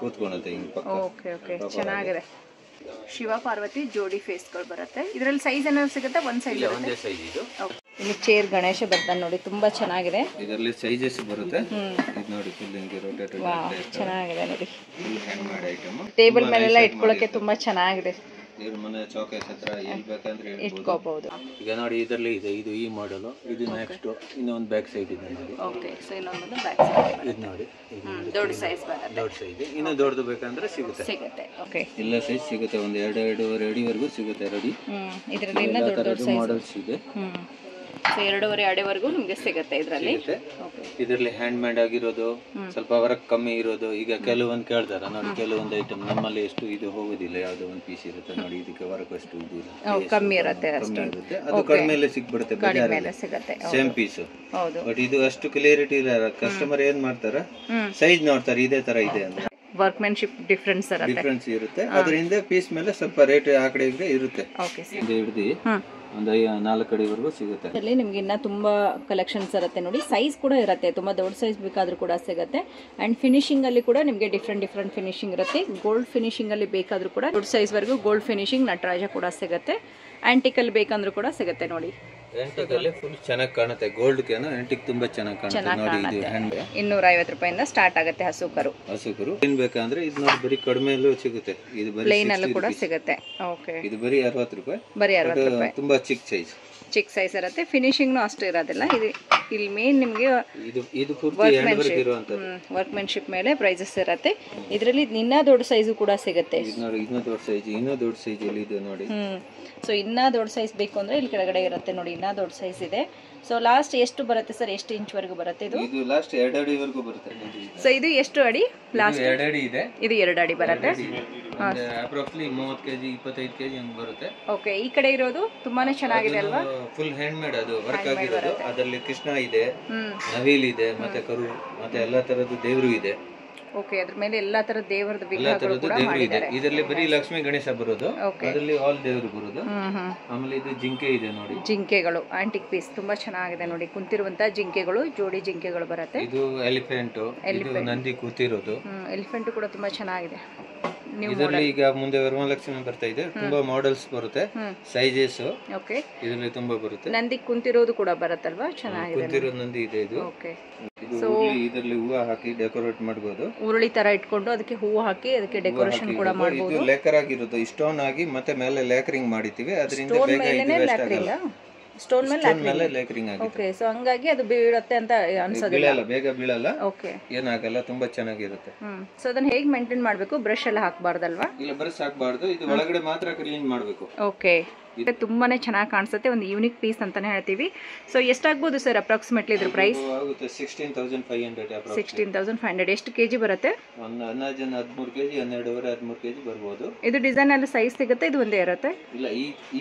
ಕೂತ್ಕೊಳ್ಳುತ್ತೆ ಹಿಂಗ್ ಪಕ್ಕ. ಓಕೆ, ಚೆನ್ನಾಗಿದೆ. ಶಿವ ಪಾರ್ವತಿ ಜೋಡಿ ಫೇಸ್ಗಳು ಬರುತ್ತೆ. ಇದರಲ್ಲಿ ಸೈಜ್ ಏನಾದ್ರು ಸಿಗುತ್ತೆ? ಒಂದ್ ಸೈಜ್ ಒಂದೇ ಸೈಜ್ ಇದು. ಇಲ್ಲಿ ಚೇರ್ ಗಣೇಶ ಬರ್ತಾನೆ ನೋಡಿ, ತುಂಬಾ ಚೆನ್ನಾಗಿದೆ. ಇದರಲ್ಲಿ ಸೈಜಸ್ ಬರುತ್ತೆ. ಇದು ನೋಡಿ, ಫುಲ್ ಹಿಂಗೆ ರೊಟೇಟ್ ಚೆನ್ನಾಗಿದೆ ನೋಡಿ. Full handmade item. Table ಮೇಲೆಲ್ಲ ಇಟ್ಕೊಳ್ಳೋಕೆ ತುಂಬಾ ಚೆನ್ನಾಗಿದೆ. ಇವ್ರ ಮನೆ ಚೌಕೇಸ್ ಹತ್ರ ಎಲ್ಲಿ ಬೇಕಂದ್ರೆ ಇಟ್ಕೋಬಹುದು. ಈಗ ನೋಡಿ, ಇದರಲ್ಲಿ ಇದೆ. ಇದು ಈ ಮಾಡೆಲ್. ಇದು ನೆಕ್ಸ್ಟ್ ಇನ್ನೊಂದು ಬ್ಯಾಕ್ ಸೈಡ್ ಇದೆ ನೋಡಿ. ಓಕೆ, ಸೊ ಇನ್ನೊಂದು ಬ್ಯಾಕ್ ಸೈಡ್ ಇದು ನೋಡಿ, ದೊಡ್ಡ ಸೈಜ್ ಬರುತ್ತೆ. ದೊಡ್ಡ ಸೈಜ್. ಇನ್ನು ದೊಡ್ಡದು ಬೇಕಂದ್ರೆ ಸಿಗುತ್ತೆ. ಓಕೆ, ಎಲ್ಲ ಸೈಜ್ ಸಿಗುತ್ತೆ. ಒಂದು 2.5 ಅಡಿ ವರೆಗೂ ಸಿಗುತ್ತೆ ರೆಡಿ. ಇದರಲ್ಲಿ ಇನ್ನ ದೊಡ್ಡ ಸೈಜ್ ಮಾಡೆಲ್ಸ್ ಇದೆ. ಸೊ 2.5 ಅಡಿವರೆಗೂ ನಿಮಗೆ ಸಿಗುತ್ತೆ ಇದರಲ್ಲಿ. ಇದರಲ್ಲಿ ಹ್ಯಾಂಡ್ ಮೇಡ್ ಆಗಿರೋದು, ಸ್ವಲ್ಪ ವರ್ಕ್ ಕಮ್ಮಿ ಇರೋದು. ಈಗ ಕೆಲವೊಂದು ಕೇಳ್ತಾರ ನೋಡಿ, ಕೆಲವೊಂದು ಐಟಮ್ ನಮ್ಮಲ್ಲಿ ಎಷ್ಟು ಇದು ಹೋಗೋದಿಲ್ಲ. ಯಾವ್ದೋ ಒಂದು ಪೀಸ್ ಇರುತ್ತೆ ನೋಡಿ, ಇದಕ್ಕೆ ವರ್ಕ್ ಅಷ್ಟು ಇದು ಕಮ್ಮಿ ಇರುತ್ತೆ. ಅದು ಕಡಿಮೆ ಸಿಗ್ಬಿಡುತ್ತೆ. Same piece. ಬಟ್ ಇದು ಅಷ್ಟು ಕ್ಲಿಯರಿಟಿ ಇಲ್ಲ. ಕಸ್ಟಮರ್ ಏನ್ ಮಾಡ್ತಾರ, ಸೈಜ್ ನೋಡ್ತಾರೆ ಇದೇ ತರ ಇದೆ ಅಂತ. ವರ್ಕ್ಮೆನ್ಶಿಪ್ ಡಿಫರೆನ್ಸ್ ಇರುತ್ತೆ. ಅದರಿಂದ ಪೀಸ್ ಮೇಲೆ ಸ್ವಲ್ಪ ರೇಟ್ ಆ ಕಡೆ ಇರುತ್ತೆ. ಹಿಡಿದು ಒಂದು 4 ಅಡಿವರೆಗೂ ಸಿಗುತ್ತೆ. ಅಲ್ಲಿ ನಿಮ್ಗೆ ಇನ್ನ ತುಂಬಾ ಕಲೆಕ್ಷನ್ಸ್ ಇರುತ್ತೆ ನೋಡಿ. ಸೈಜ್ ಕೂಡ ಇರುತ್ತೆ, ತುಂಬಾ ದೊಡ್ಡ ಸೈಜ್ ಬೇಕಾದ್ರೂ ಕೂಡ ಸಿಗುತ್ತೆ. ಅಂಡ್ ಫಿನಿಶಿಂಗ್ ಅಲ್ಲಿ ಕೂಡ ನಿಮಗೆ ಡಿಫ್ರೆಂಟ್ ಫಿನಿಶಿಂಗ್ ಇರುತ್ತೆ. ಗೋಲ್ಡ್ ಫಿನಿಶಿಂಗ್ ಅಲ್ಲಿ ಬೇಕಾದ್ರೂ ಕೂಡ ದೊಡ್ಡ ಸೈಜ್ ವರೆಗೂ ಗೋಲ್ಡ್ ಫಿನಿಶಿಂಗ್ ನಟರಾಜ ಕೂಡ ಸಿಗುತ್ತೆ. ಆಂಟಿಕ್ ಅಲ್ಲಿ ಬೇಕಂದ್ರೂ ಕೂಡ ಸಿಗುತ್ತೆ ನೋಡಿ. ಆಂಟಿಕ್ ಅಲ್ಲಿ ಫುಲ್ ಚೆನ್ನಾಗಿ ಕಾಣುತ್ತೆ. ಗೋಲ್ಡ್ ಕೇನು ಆಂಟಿಕ್ ತುಂಬಾ ಚೆನ್ನಾಗಿ ಕಾಣುತ್ತೆ ನೋಡಿ. ಇದು ಹ್ಯಾಂಡ್ 250 ರೂಪಾಯಿಂದ ಸ್ಟಾರ್ಟ್ ಆಗುತ್ತೆ. ಹಸುಕರು ಏನ್ ಬೇಕಂದ್ರೆ ಇದು ನೋಡಿ, ಬರೀ ಕಡಿಮೆಲ್ಲೂ ಸಿಗುತ್ತೆ. ಇದು ಬರೀ ಪ್ಲೇನ್ ಅಲ್ಲೂ ಕೂಡ ಸಿಗುತ್ತೆ. ಓಕೆ, ಇದು ಬರೀ 60 ರೂಪಾಯಿ. ಬರೀ 60 ರೂಪಾಯಿ. ತುಂಬಾ ಚಿಕ್ಕ ಸೈಜ್ ಇರುತ್ತೆ. ಫಿನಿಶಿಂಗ್ ಅಷ್ಟು ಇರೋದಿಲ್ಲ. ಇದು ಇಲ್ಲಿ ಮೇನ್ ನಿಮಗೆ ಇದು ವರ್ಕ್ಮೆನ್ಶಿಪ್ ಮೇಲೆ ಪ್ರೈಸಸ್ ಇರುತ್ತೆ. ಇದರಲ್ಲಿ ಇನ್ನ ದೊಡ್ಡ ಸೈಜು ಕೂಡ ಸಿಗುತ್ತೆ. ಇನ್ನೂ ದೊಡ್ಡ ಸೈಜ್ ಇಲ್ಲಿ ಇದೆ ನೋಡಿ. ಸೊ ಇನ್ನ ದೊಡ್ಡ ಸೈಜ್ ಬೇಕು ಅಂದ್ರೆ ಇಲ್ಲಿ ಕೆಳಗಡೆ ಇರುತ್ತೆ ನೋಡಿ, ಇನ್ನ ದೊಡ್ಡ ಸೈಜ್ ಇದೆ. ಸೊ ಲಾಸ್ಟ್ ಎಷ್ಟು ಬರುತ್ತೆ ಸರ್? ಎಷ್ಟು ಇಂಚ್ ವರೆಗೂ ಬರುತ್ತೆ ಇದು? ಇದು ಲಾಸ್ಟ್ 2 ಅಡಿ ವರೆಗೂ ಬರುತ್ತೆ. ಸೊ ಇದು ಎಷ್ಟು ಅಡಿ? ಲಾಸ್ಟ್ 2 ಅಡಿ ಇದೆ. ಇದು 2 ಅಡಿ ಬರುತ್ತೆ. ಅಪ್ರಾಕ್ಸಿಮೇಟ್ಲಿ 30 kg 25 kg ಹಂಗ ಬರುತ್ತೆ. ಓಕೆ, ಈ ಕಡೆ ಇರೋದು ತುಂಬಾನೇ ಚೆನ್ನಾಗಿದೆ ಅಲ್ವಾ? ಫುಲ್ ಹ್ಯಾಂಡ್ ಮೇಡ್, ಅದು ವರ್ಕ್ ಆಗಿರೋದು. ಅದರಲ್ಲಿ ಕೃಷ್ಣ ಇದೆ, ನವಿಲ್ ಇದೆ, ಮತ್ತೆ ಕರು, ಮತ್ತೆ ಎಲ್ಲಾ ತರದ್ದು ದೇವರು ಇದೆ. ಓಕೆ, ಅದ್ರ ಮೇಲೆ ಎಲ್ಲಾ ತರದ ದೇವರದ ವಿಗ್ರಹಗಳು ಕೂಡ ಮಾಡಿದ್ದಾರೆ. ಇದರಲ್ಲಿ ಬರೀ ಲಕ್ಷ್ಮೀ ಗಣೇಶ ಬರೋದು, ಅದರಲ್ಲಿ ಆಲ್ ದೇವರು ಬರೋದು. ಆಮೇಲೆ ಇದು ಜಿಂಕೆ ಇದೆ ನೋಡಿ. ಜಿಂಕೆಗಳು ಆಂಟಿಕ್ ಪೀಸ್ ತುಂಬಾ ಚೆನ್ನಾಗಿದೆ ನೋಡಿ. ಕುಂತಿರುವಂತ ಜಿಂಕೆಗಳು, ಜೋಡಿ ಜಿಂಕೆಗಳು ಬರುತ್ತೆ. ಇದು ಎಲಿಫೆಂಟ್, ಇದು ನಂದಿ ಕೂತಿರೋದು. ಎಲಿಫೆಂಟ್ ಕೂಡ ತುಂಬಾ ಚೆನ್ನಾಗಿದೆ. ಇದರಲ್ಲಿ ಈಗ ಮುಂದೆ ವರಮಹಾಲಕ್ಷ್ಮಿ ಬರ್ತಾ ಇದೆ. ತುಂಬಾ ಮಾಡೆಲ್ಸ್ ಬರುತ್ತೆ, ಸೈಜಸ್. ಓಕೆ, ಇದರಲ್ಲಿ ತುಂಬಾ ಬರುತ್ತೆ. ನಂದಿ ಕುಂತಿರೋದು ಕೂಡ ಬರುತ್ತಲ್ವಾ? ಚೆನ್ನಾಗಿದೆ. ಕುಂತಿರೋ ನಂದಿ ಇದೆ ಇದು. ಓಕೆ. ಇದು ಇದರಲ್ಲಿ ಹೂವು ಹಾಕಿ ಡೆಕೋರೇಟ್ ಮಾಡಬಹುದು. ಉರುಳಿ ತರ ಇಟ್ಕೊಂಡು ಅದಕ್ಕೆ ಹೂವು ಹಾಕಿ ಅದಕ್ಕೆ ಡೆಕೋರೇಷನ್ ಕೂಡ ಮಾಡಬಹುದು. ಇದು ಲೇಕರ್ ಆಗಿರುತ್ತೆ, ಸ್ಟೋನ್ ಆಗಿ ಮತ್ತೆ ಮೇಲೆ ಲೇಕರಿಂಗ್ ಮಾಡಿತೀವಿ. ಅದರಿಂದ ಬೇಗ ಇದು ವೇಸ್ಟ್ ಆಗಲ್ಲ. ಸ್ಟೋನ್ ಮೇಲೆ ಲೇಕರಿಂಗ್ ಆಗಿ. ಓಕೆ, ಸೋ ಹಂಗಾಗಿ ಅದು ಬೀಳುತ್ತೆ ಅಂತ ಅನ್ಸೋದಿಲ್ಲ. ಬೀಳಲ್ಲ, ಬೇಗ ಬೀಳಲ್ಲ. ಓಕೆ, ಏನಾಗಲ್ಲ, ತುಂಬಾ ಚೆನ್ನಾಗಿರುತ್ತೆ. ಸೋ ಅದನ್ನ ಹೇಗೆ ಮೇಂಟೈನ್ ಮಾಡಬೇಕು? ಬ್ರಷ್ ಎಲ್ಲ ಹಾಕಬಾರ್ದಲ್ವಾ? ಇಲ್ಲ, ಬ್ರಷ್ ಹಾಕಬಾರ್ದು. ಇದು ಒಳಗಡೆ ಮಾತ್ರ ಕ್ಲೀನ್ ಮಾಡಬೇಕು. ಓಕೆ, ಇದು ತುಂಬಾನೇ ಚೆನ್ನಾಗಿ ಕಾಣಿಸುತ್ತೆ. ಒಂದು ಯೂನಿಕ್ ಪೀಸ್ ಅಂತಾನೆ ಹೇಳ್ತೀವಿ. ಸೊ ಎಷ್ಟಾಗಬಹುದು ಸರ್ ಅಪ್ರಾಕ್ಸಿಮೇಟ್ಲಿ ಇದ್ರ ಪ್ರೈಸ್? ಆಗುತ್ತೆ 16,500. 16,500. ಎಷ್ಟು ಕೆಜಿ ಬರುತ್ತೆ? ಒಂದು ಅಂದಾಜು 13 ಕೆಜಿ, 12.5-13 ಕೆಜಿ ಬರ್ಬೋದು. ಇದು ಡಿಸೈನ್ ಅಲ್ಲಿ ಸೈಜ್ ಸಿಗುತ್ತೆ? ಇದು ಒಂದೇ ಇರುತ್ತೆ? ಇಲ್ಲ,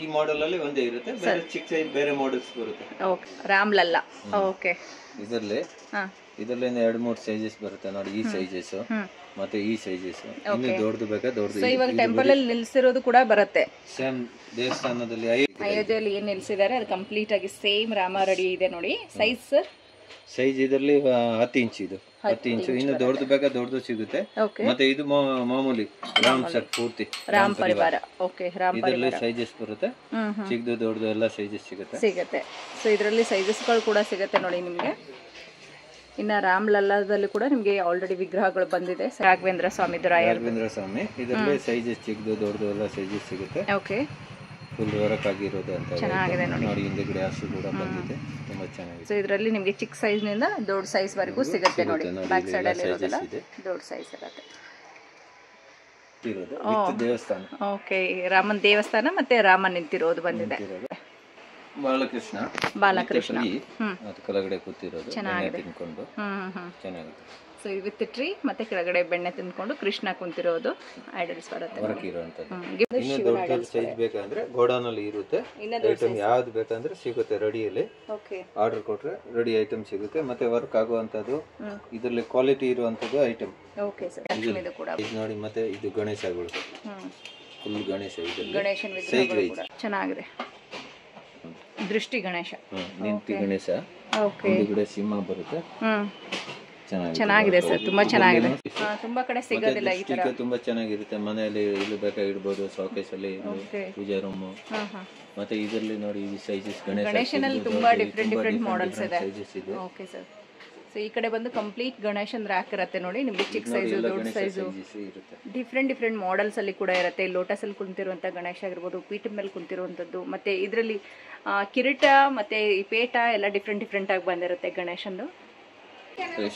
ಈ ಮಾಡೆಲ್ ಅಲ್ಲಿ ಒಂದೇ ಇರುತ್ತೆ. ಬೇರೆ ಚಿಕ್ಕ ಸೈಜ್ ಬೇರೆ ಮಾಡೆಲ್ಸ್ ಬರುತ್ತೆ. ಓಕೆ, ರಾಮ್ಲಲ್ಲ. ಓಕೆ, ಇದರಲ್ಲಿ 2-3 ಸೈಜಸ್ ಬರುತ್ತೆ ನೋಡಿ. ಈ ಸೈಜಸ್ ಮತ್ತೆ ಈ ಸೈಜಸ್. ಇನ್ನು ದೊಡ್ಡದು ಬೇಕಾ ದೊಡ್ಡದು. ಸೊ ಇವಾಗ ಟೆಂಪಲ್ ಅಲ್ಲಿ ನಿಲ್ಸಿರೋದು ಕೂಡ ಬರುತ್ತೆ. ಸೇಮ್ ದೇವಸ್ಥಾನದಲ್ಲಿ ಅಯೋಧ್ಯೆಯಲ್ಲಿ ಏನ್ ನಿಲ್ಸಿದ್ದಾರೆ ಅದು ಕಂಪ್ಲೀಟ್ ಆಗಿ ಸೇಮ್ ರಾಮ ರೆಡಿ ಇದೆ ನೋಡಿ. Size sir? ಸೈಜ್ ಇದರಲ್ಲಿ 10 ಇಂಚ್. ಇದು 10 ಇಂಚ್. ಇನ್ನು ದೊಡ್ಡದು ಬೇಕಾ ದೊಡ್ಡದು ಸಿಗುತ್ತೆ. ಮತ್ತೆ ಇದು ಮಾಮೂಲಿ ರಾಮ್ ಸೆಟ್ ಪೂರ್ತಿ ರಾಮ್ ಪರಿವಾರ. ಓಕೆ, ರಾಮ್ ಇದರಲ್ಲಿ ಸೈಜಸ್ ಬರುತ್ತೆ. ಚಿಕ್ಕದು ದೊಡ್ಡದು ಎಲ್ಲ ಸೈಜಸ್ ಸಿಗುತ್ತೆ. ಸೊ ಇದರಲ್ಲಿ ಸೈಜಸ್ಗಳು ಕೂಡ ಸಿಗುತ್ತೆ ನೋಡಿ ನಿಮಗೆ. ಇನ್ನ ರಾಮ್ಲಲ್ಲಾದಲ್ಲಿ ಕೂಡ ನಿಮಗೆ ಆಲ್ರೆಡಿ ವಿಗ್ರಹಗಳು ಬಂದಿದೆ. ರಾಘವೇಂದ್ರ ಸ್ವಾಮಿ, ರಾಘವೇಂದ್ರ ಸ್ವಾಮಿ ಇದರಲ್ಲಿ ಸೈಜಸ್ ಚಿಕ್ಕದು ದೊಡ್ಡದು ಎಲ್ಲ ಸೈಜಸ್ ಸಿಗುತ್ತೆ. ಓಕೆ, ಫುಲ್ ವರ್ಕ್ ಆಗಿರೋದು ಅಂತ ಚೆನ್ನಾಗಿದೆ ನೋಡಿ. ಹಿಂದೆಗಡೆ ಹಸು ಕೂಡ ಬಂದಿದೆ, ತುಂಬಾ ಚೆನ್ನಾಗಿದೆ. ಸೊ ಇದರಲ್ಲಿ ನಿಮಗೆ ಚಿಕ್ಕ ಸೈಜ್ ನಿಂದ ದೊಡ್ಡ ಸೈಜ್ ವರೆಗೂ ಸಿಗುತ್ತೆ ನೋಡಿ. ಬ್ಯಾಕ್ ಸೈಡ್ ಅಲ್ಲಿ ಇರೋದಲ್ಲ ದೊಡ್ಡ ಸೈಜ್ ಇರುತ್ತೆ. ದೇವಸ್ಥಾನ. ಓಕೆ, ರಾಮನ್ ದೇವಸ್ಥಾನ ಮತ್ತೆ ರಾಮ ನಿಂತಿರೋದು ಬಂದಿದೆ. ಬಾಲಕೃಷ್ಣ ಅದು ಕೆಳಗಡೆ ಕೂತಿರೋದು ತಿನ್ಕೊಂಡು ಚೆನ್ನಾಗಿದೆ. ಸೊ ವಿತ್ ಟ್ರೀ ಮತ್ತೆ ಕೆಳಗಡೆ ಬೆಣ್ಣೆ ತಿನ್ಕೊಂಡು ಕೃಷ್ಣ ಕುಂತಿರೋದು ಐಡಲ್ಸ್ ಬರುತ್ತೆ. ಇನ್ನು ದೊಡ್ಡ ಸೈಜ್ ಬೇಕಂದ್ರೆ ಗೋಡೌನ್ ಅಲ್ಲಿ ಇರುತ್ತೆ. ಐಟಮ್ ಯಾವ್ದು ಬೇಕಂದ್ರೆ ಸಿಗುತ್ತೆ ರೆಡಿಯಲ್ಲಿ. ಆರ್ಡರ್ ಕೊಟ್ರೆ ರೆಡಿ ಐಟಮ್ ಸಿಗುತ್ತೆ. ಮತ್ತೆ ವರ್ಕ್ ಆಗುವಂತದ್ದು, ಇದರಲ್ಲಿ ಕ್ವಾಲಿಟಿ ಇರುವಂತದ್ದು ಐಟಮ್. ಇದು ನೋಡಿ. ಮತ್ತೆ ಇದು ಗಣೇಶಗಳು, ಫುಲ್ ಗಣೇಶ. ಇದು ಚೆನ್ನಾಗಿದೆ. ದೃಷ್ಟಿ ಗಣೇಶ, ನಿಂತಿ ಗಣೇಶ. ಹಿಂದುಗಡೆ ಸಿಂಹ ಬರುತ್ತೆ. ಚೆನ್ನಾಗಿದೆ ಸರ್, ತುಂಬಾ ಚೆನ್ನಾಗಿದೆ. ತುಂಬಾ ಕಡೆ ಸಿಗೋದಿಲ್ಲ ಈ ತರ. ತುಂಬಾ ಚೆನ್ನಾಗಿರುತ್ತೆ. ಮನೆಯಲ್ಲಿ ಇಲ್ಲಿ ಬೇಕಾ ಇಡಬಹುದು, ಶೋಕೇಸ್ ಅಲ್ಲಿ, ಪೂಜಾ ರೂಮ್. ಮತ್ತೆ ಇದರಲ್ಲಿ ನೋಡಿ ಈ ಸೈಜಸ್ ಗಣೇಶನಲ್ಲಿ ತುಂಬಾ ಡಿಫ್ರೆಂಟ್ ಮಾಡೆಲ್ಸ್ ಇದೆ. Okay sir. ಸೊ ಈ ಕಡೆ ಬಂದು ಕಂಪ್ಲೀಟ್ ಗಣೇಶನ್ ರ್ಯಾಕ್ ಇರುತ್ತೆ ನೋಡಿ. ನಿಮಗೆ ಚಿಕ್ಕ ಸೈಜು, ದೊಡ್ಡ ಸೈಜು, ಡಿಫ್ರೆಂಟ್ ಮಾಡೆಲ್ಸ್ ಅಲ್ಲಿ ಕೂಡ ಇರುತ್ತೆ. ಲೋಟಸ್ ಅಲ್ಲಿ ಕುಂತಿರುವಂತ ಗಣೇಶ ಆಗಿರ್ಬೋದು, ಪೀಠದ ಮೇಲೆ ಕುಂತಿರುವಂತದ್ದು, ಮತ್ತೆ ಇದರಲ್ಲಿ ಕಿರೀಟ ಮತ್ತೆ ಈ ಪೇಟ ಎಲ್ಲ ಡಿಫ್ರೆಂಟ್ ಆಗಿ ಬಂದಿರುತ್ತೆ ಗಣೇಶಂದು.